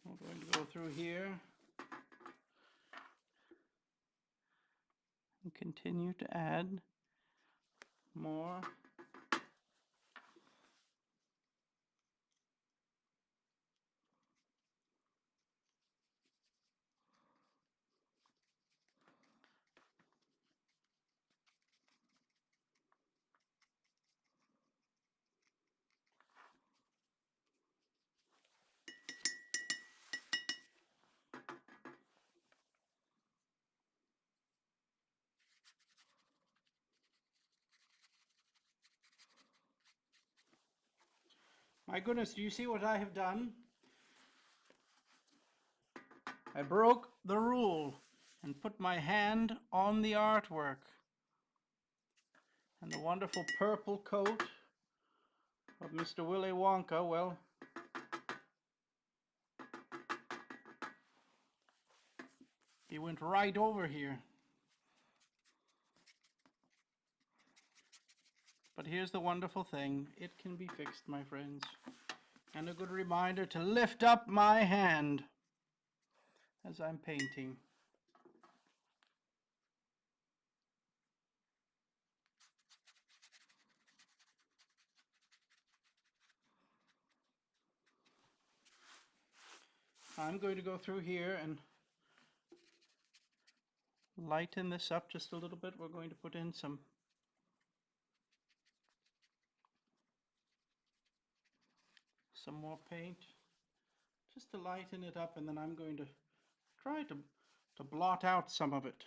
I'm going to go through here and continue to add more. My goodness, do you see what I have done? I broke the rule and put my hand on the artwork. And the wonderful purple coat of Mr. Willy Wonka, well, he went right over here. But here's the wonderful thing, it can be fixed, my friends. And a good reminder to lift up my hand as I'm painting. I'm going to go through here and lighten this up just a little bit. We're going to put in some more paint just to lighten it up, and then I'm going to try to blot out some of it.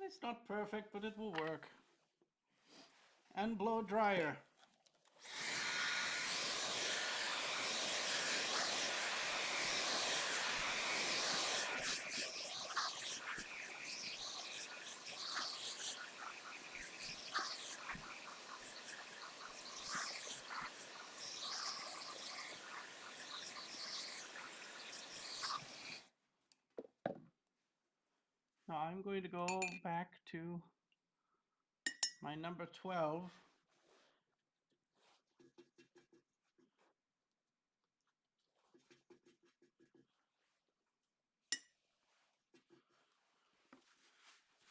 It's not perfect, but it will work. And blow dryer. Now I'm going to go back to my number 12.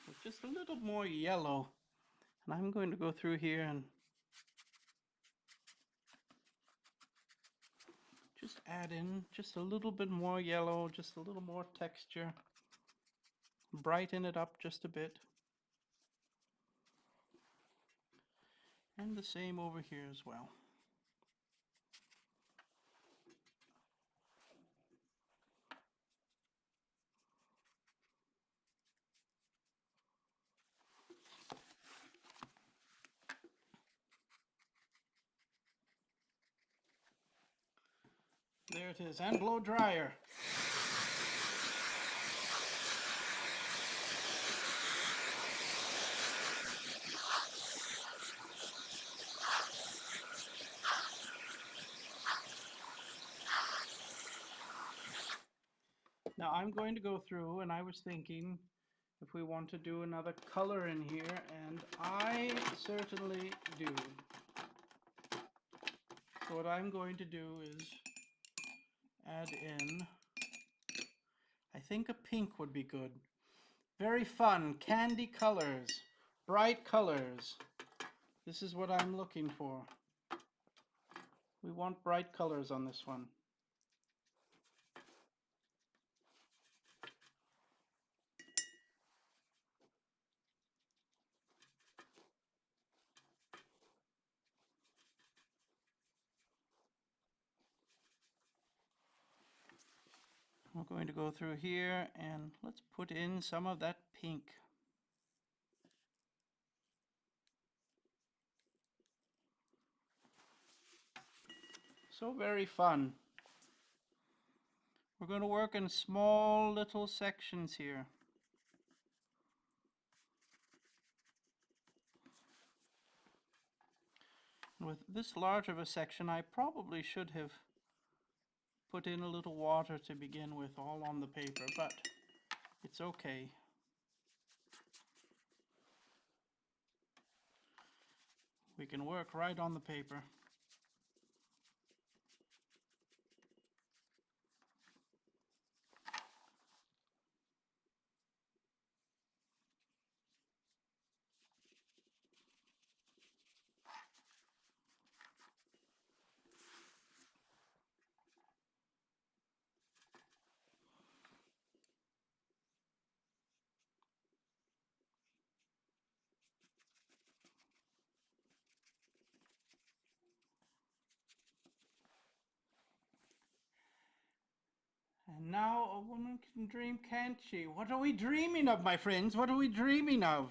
With just a little more yellow. And I'm going to go through here and just add in just a little bit more yellow, just a little more texture. Brighten it up just a bit. And the same over here as well. There it is, and blow dryer. Now I'm going to go through, and I was thinking if we want to do another color in here, and I certainly do. So what I'm going to do is add in, I think a pink would be good. Very fun, candy colors, bright colors. This is what I'm looking for. We want bright colors on this one. I'm going to go through here and let's put in some of that pink. So very fun. We're going to work in small little sections here. With this large of a section, I probably should have put in a little water to begin with, all on the paper, but it's okay. We can work right on the paper. And now a woman can dream, can't she? What are we dreaming of, my friends? What are we dreaming of?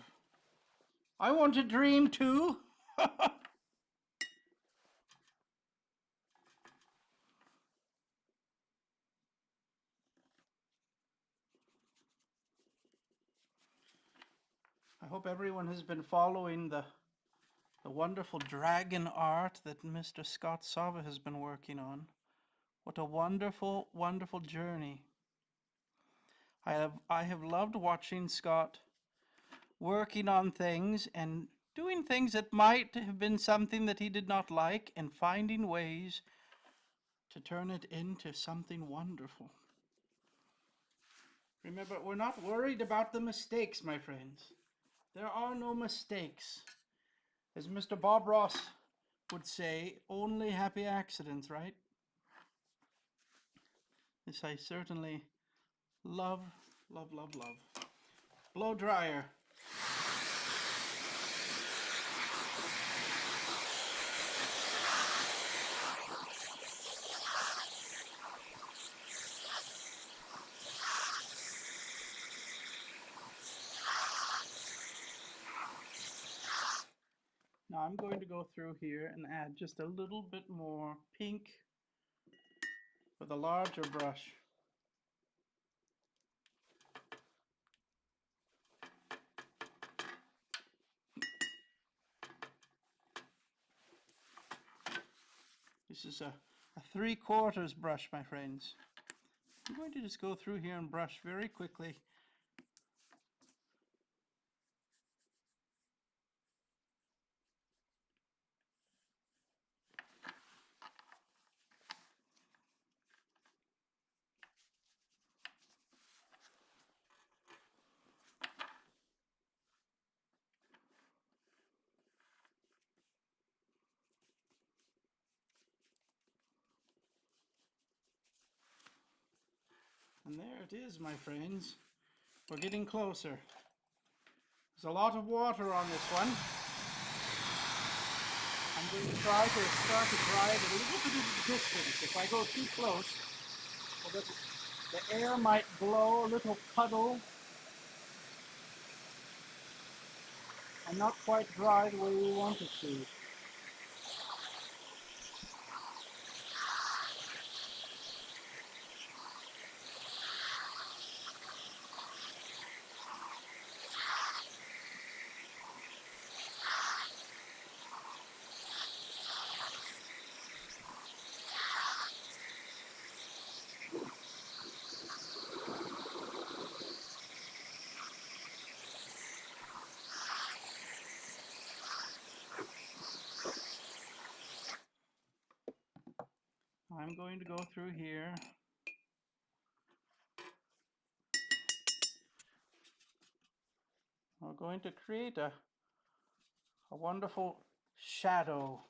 I want to dream too. I hope everyone has been following the wonderful dragon art that Mr. Scott Sava has been working on. What a wonderful, wonderful journey. I have loved watching Scott working on things and doing things that might have been something that he did not like and finding ways to turn it into something wonderful. Remember, we're not worried about the mistakes, my friends. There are no mistakes. As Mr. Bob Ross would say, only happy accidents, right? This I certainly love, love, love, love. Blow dryer. Now I'm going to go through here and add just a little bit more pink with a larger brush. This is a 3/4 brush, my friends. I'm going to just go through here and brush very quickly. And there it is, my friends. We're getting closer. There's a lot of water on this one. I'm going to try to start to dry it at a little bit of distance. If I go too close, well, the air might blow a little puddle and not quite dry the way we want it to. I'm going to go through here. We're going to create a wonderful shadow.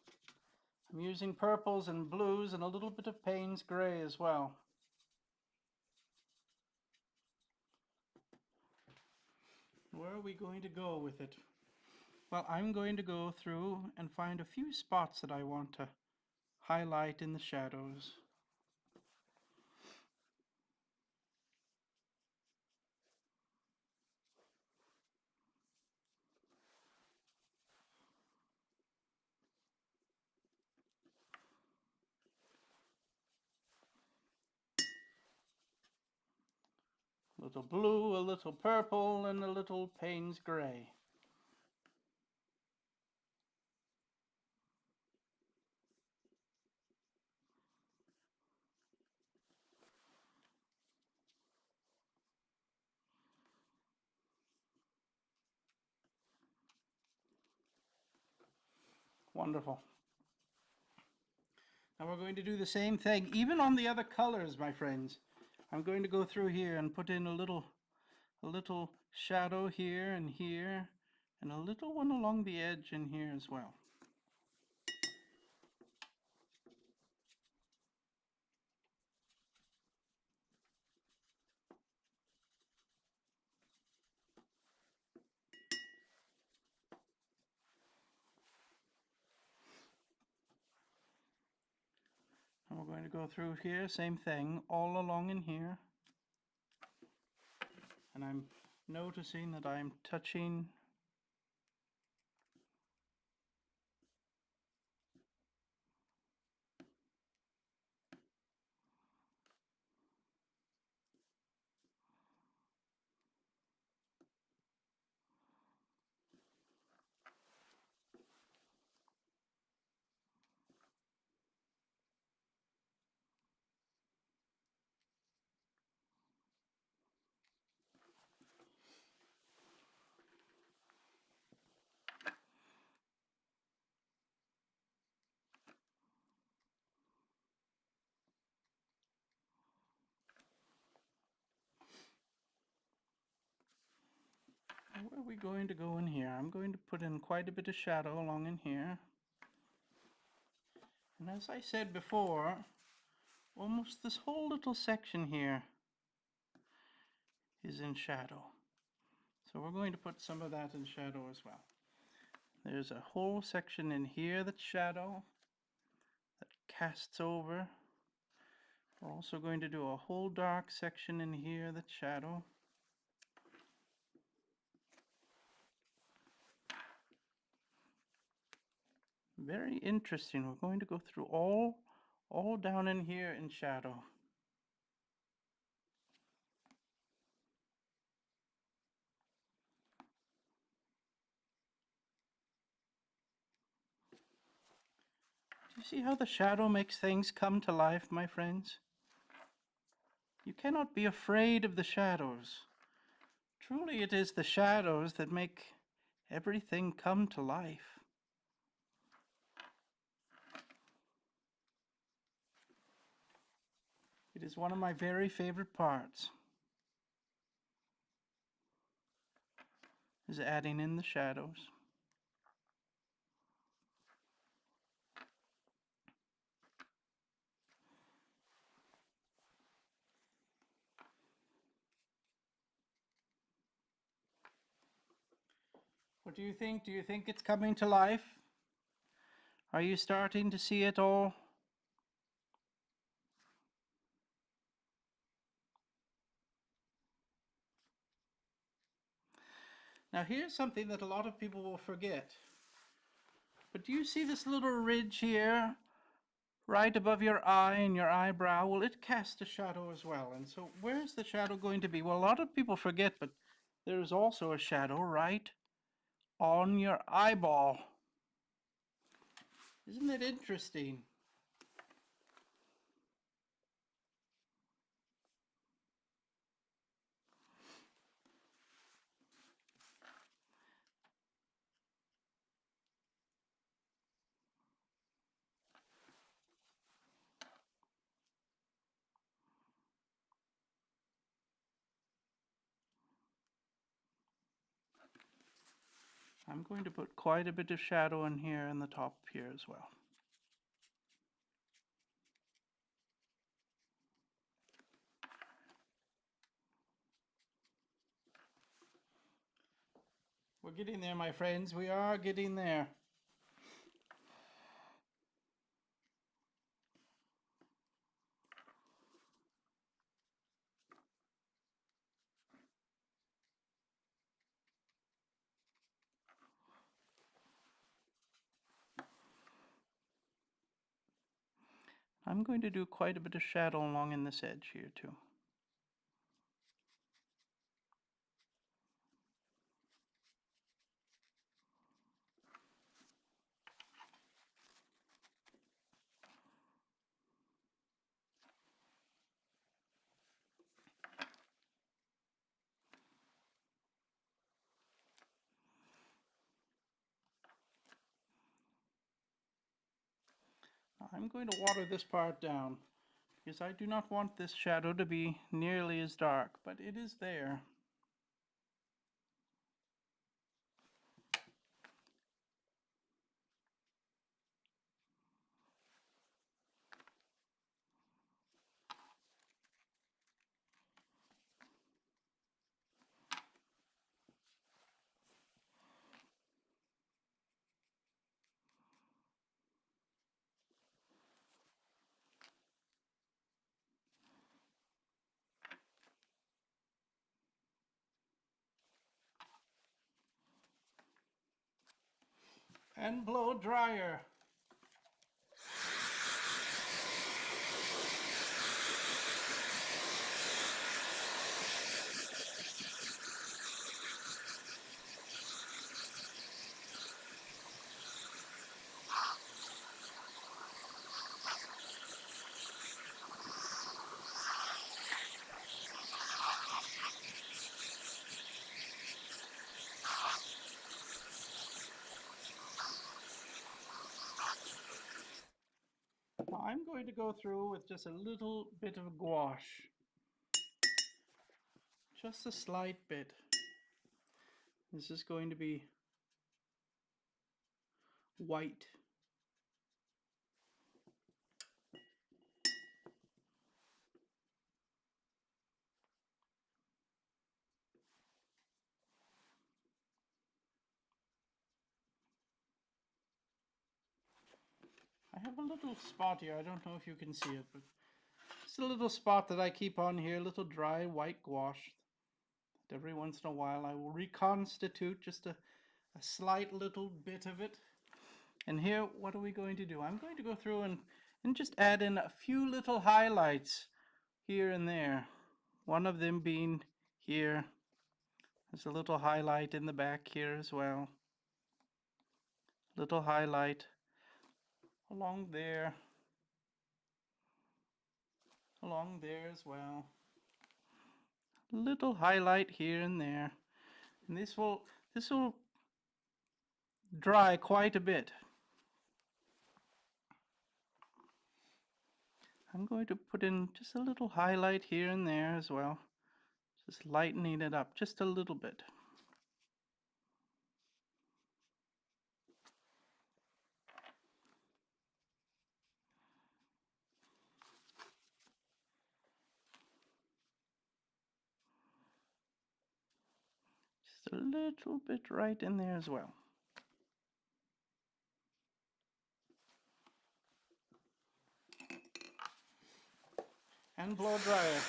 I'm using purples and blues and a little bit of Payne's gray as well. Where are we going to go with it? Well, I'm going to go through and find a few spots that I want to highlight in the shadows. little blue, a little purple, and a little Payne's gray. Wonderful. Now we're going to do the same thing, even on the other colors, my friends. I'm going to go through here and put in a little shadow here, and a little one along the edge in here as well. And we're going to go through here, same thing, all along in here. And I'm noticing that I'm touching where are we going to go in here? I'm going to put in quite a bit of shadow along in here. And as I said before, almost this whole little section here is in shadow. So we're going to put some of that in shadow as well. There's a whole section in here that's shadow, that casts over. We're also going to do a whole dark section in here that's shadow. Very interesting. We're going to go through all down in here in shadow. Do you see how the shadow makes things come to life, my friends? You cannot be afraid of the shadows. Truly, it is the shadows that make everything come to life. It is one of my very favorite parts, is adding in the shadows. What do you think? Do you think it's coming to life? Are you starting to see it all? Now here's something that a lot of people will forget. But do you see this little ridge here, right above your eye and your eyebrow? Well, it casts a shadow as well. And so where's the shadow going to be? Well, a lot of people forget, but there is also a shadow right on your eyeball. Isn't it interesting? I'm going to put quite a bit of shadow in here in the top here as well. We're getting there, my friends. We are getting there. I'm going to do quite a bit of shadow along in this edge here too. I'm going to water this part down because I do not want this shadow to be nearly as dark, but it is there. And blow dryer. I'm going to go through with just a little bit of gouache. Just a slight bit. This is going to be white. I have a little spot here. I don't know if you can see it, but it's a little spot that I keep on here, a little dry white gouache. Every once in a while I will reconstitute just a slight little bit of it. And here, what are we going to do? I'm going to go through and just add in a few little highlights here and there. One of them being here. There's a little highlight in the back here as well. Little highlight along there as well. Little highlight here and there. And this will dry quite a bit. I'm going to put in just a little highlight here and there as well. Just lightening it up just a little bit. Just a little bit right in there as well. And blow dryer.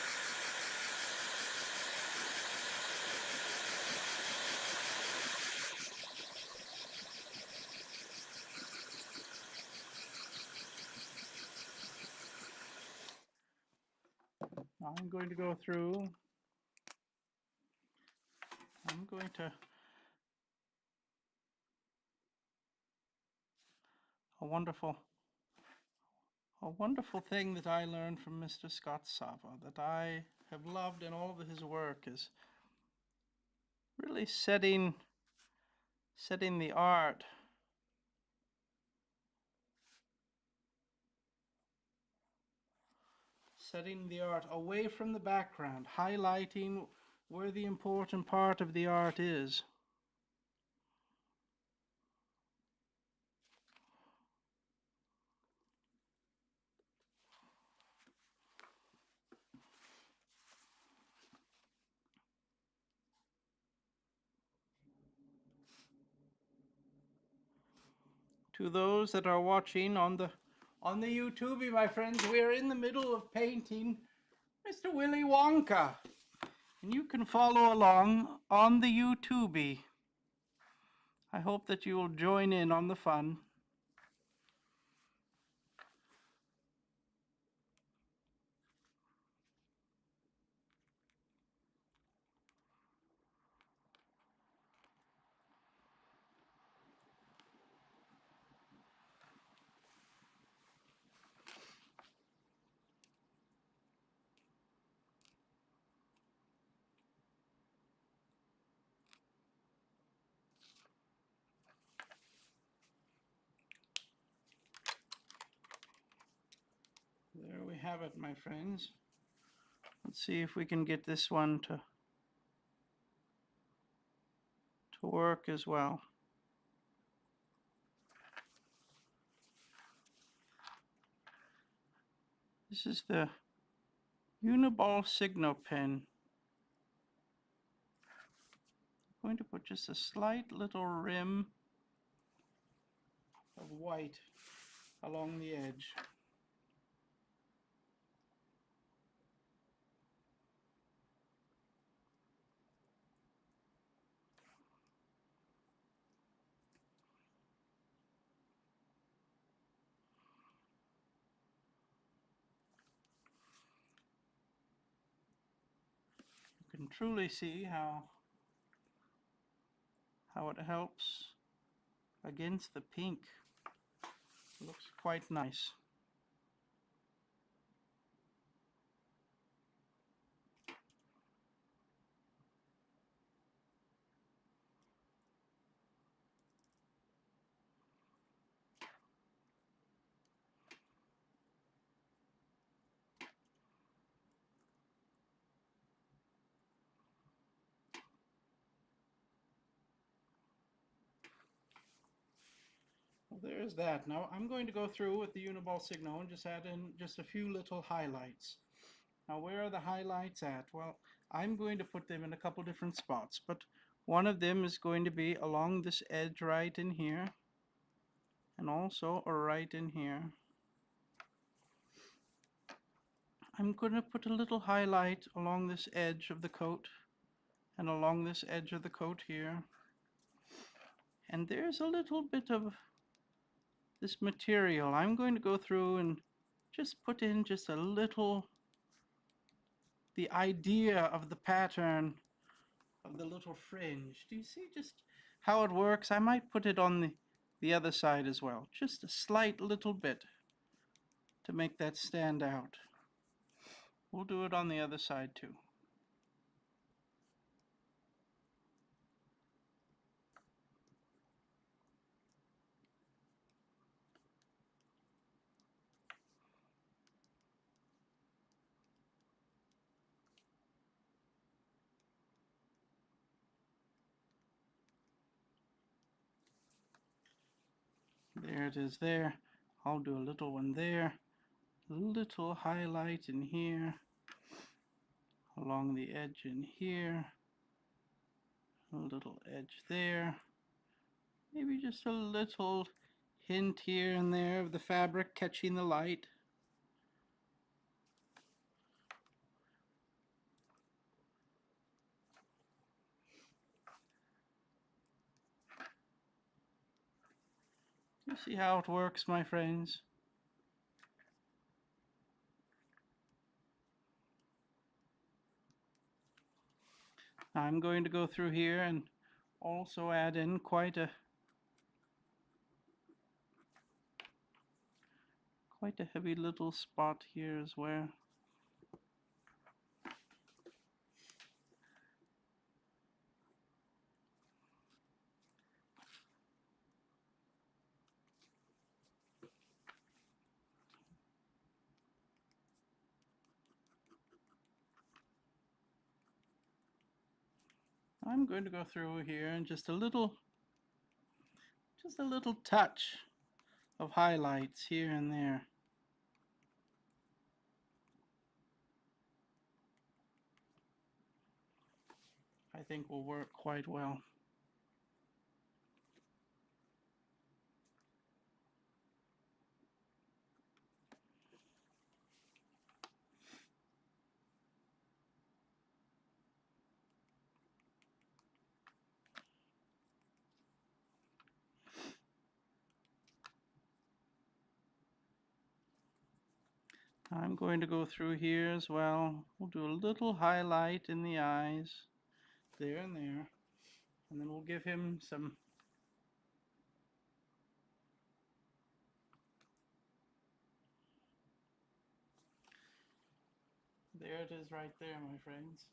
Now I'm going to go through. I'm going to a wonderful thing that I learned from Mr. Scott Sava that I have loved in all of his work is really setting the art away from the background, highlighting where the important part of the art is. To those that are watching on the YouTube, my friends, we are in the middle of painting Mr. Willy Wonka. And you can follow along on the YouTube. I hope that you will join in on the fun. have it, my friends. Let's see if we can get this one to work as well. This is the Uni-Ball Signo pen. I'm going to put just a slight little rim of white along the edge. You can truly see how it helps against the pink. It looks quite nice. Well, there's that. Now I'm going to go through with the Uni-Ball Signo and just add in just a few little highlights. Now where are the highlights at? Well, I'm going to put them in a couple different spots, but one of them is going to be along this edge right in here, and also right in here. I'm going to put a little highlight along this edge of the coat and along this edge of the coat here. And there's a little bit of this material. I'm going to go through and just put in just a little, the idea of the pattern of the little fringe. Do you see just how it works? I might put it on the other side as well. Just a slight little bit to make that stand out. We'll do it on the other side too. There it is there. I'll do a little one there. A little highlight in here. Along the edge in here. A little edge there. Maybe just a little hint here and there of the fabric catching the light. You see how it works, my friends? I'm going to go through here and also add in quite a heavy little spot here as well. I'm going to go through here and just a little touch of highlights here and there. I think will work quite well. I'm going to go through here as well. We'll do a little highlight in the eyes, there and there, and then we'll give him some there it is right there, my friends.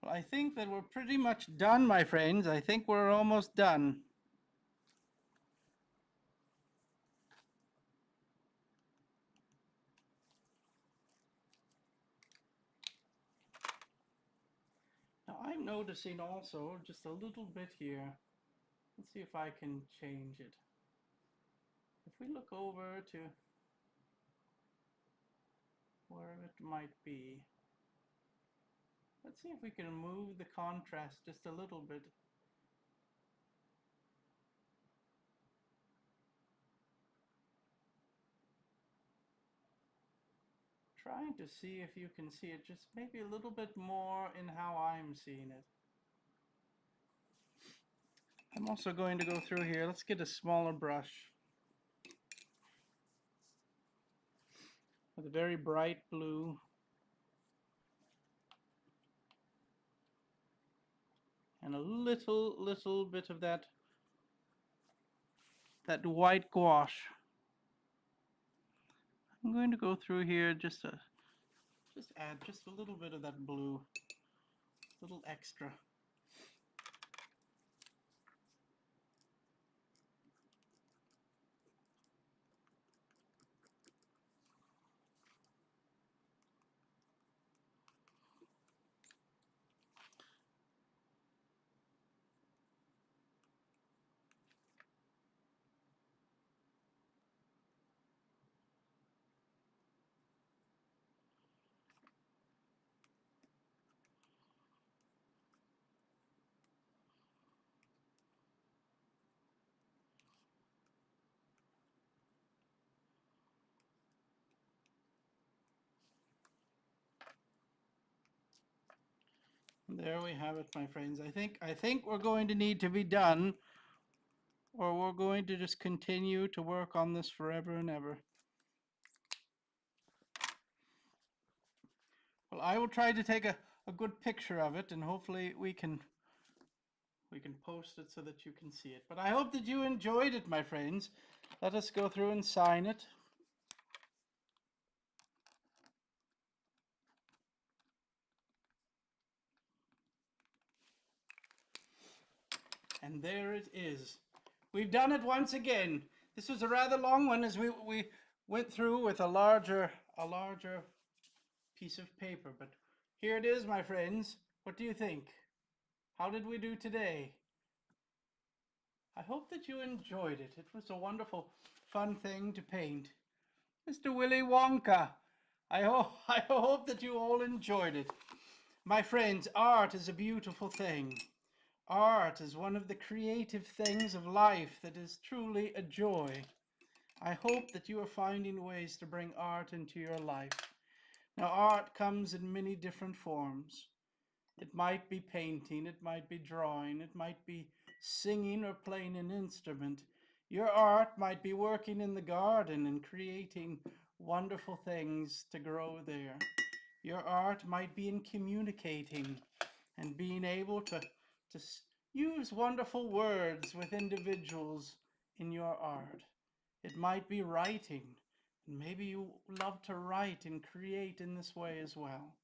Well, I think that we're pretty much done, my friends. I think we're almost done. Now, I'm noticing also just a little bit here. Let's see if I can change it. If we look over to where it might be, let's see if we can move the contrast just a little bit. Trying to see if you can see it just maybe a little bit more in how I'm seeing it. I'm also going to go through here. Let's get a smaller brush with a very bright blue. And a little bit of that white gouache. I'm going to go through here just add just a little bit of that blue, little extra. There we have it, my friends. I think we're going to need to be done, or we're going to just continue to work on this forever and ever. Well, I will try to take a good picture of it, and hopefully we can post it so that you can see it. But I hope that you enjoyed it, my friends. Let us go through and sign it. And there it is. We've done it once again. This was a rather long one as we went through with a larger piece of paper. But here it is, my friends. What do you think? How did we do today? I hope that you enjoyed it. It was a wonderful, fun thing to paint. Mr. Willy Wonka. I hope that you all enjoyed it. My friends, art is a beautiful thing. Art is one of the creative things of life that is truly a joy. I hope that you are finding ways to bring art into your life. Now, art comes in many different forms. It might be painting, it might be drawing, it might be singing or playing an instrument. Your art might be working in the garden and creating wonderful things to grow there. Your art might be in communicating and being able to use wonderful words with individuals in your art. It might be writing, and maybe you love to write and create in this way as well.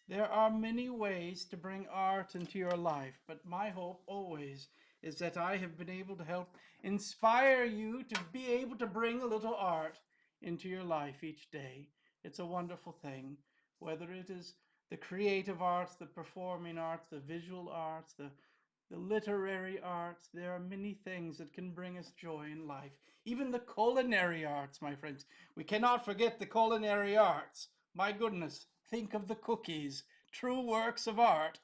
There are many ways to bring art into your life, but my hope always is that I have been able to help inspire you to be able to bring a little art into your life each day. It's a wonderful thing, whether it is the creative arts, the performing arts, the visual arts, the literary arts. There are many things that can bring us joy in life. Even the culinary arts, my friends. We cannot forget the culinary arts. My goodness, think of the cookies, true works of art.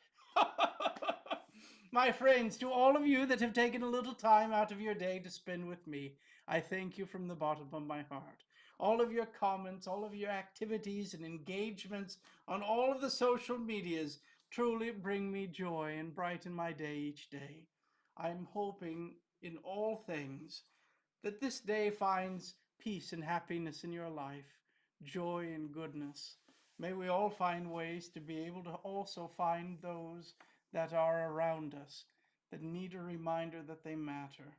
My friends, to all of you that have taken a little time out of your day to spend with me, I thank you from the bottom of my heart. All of your comments, all of your activities and engagements on all of the social medias truly bring me joy and brighten my day each day. I'm hoping in all things that this day finds peace and happiness in your life, joy and goodness. May we all find ways to be able to also find those that are around us that need a reminder that they matter.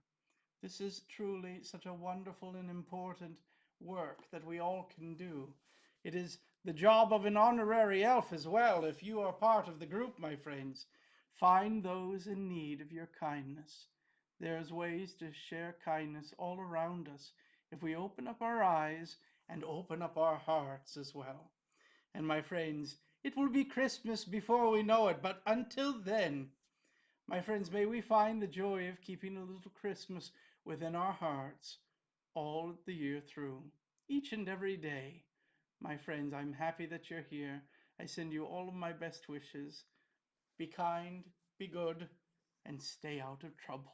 This is truly such a wonderful and important work that we all can do. It is the job of an honorary elf as well, if you are part of the group, my friends. Find those in need of your kindness. There's ways to share kindness all around us if we open up our eyes and open up our hearts as well. And my friends, it will be Christmas before we know it, but until then, my friends, may we find the joy of keeping a little Christmas within our hearts all the year through, each and every day. My friends, I'm happy that you're here. I send you all of my best wishes. Be kind, be good, and stay out of trouble.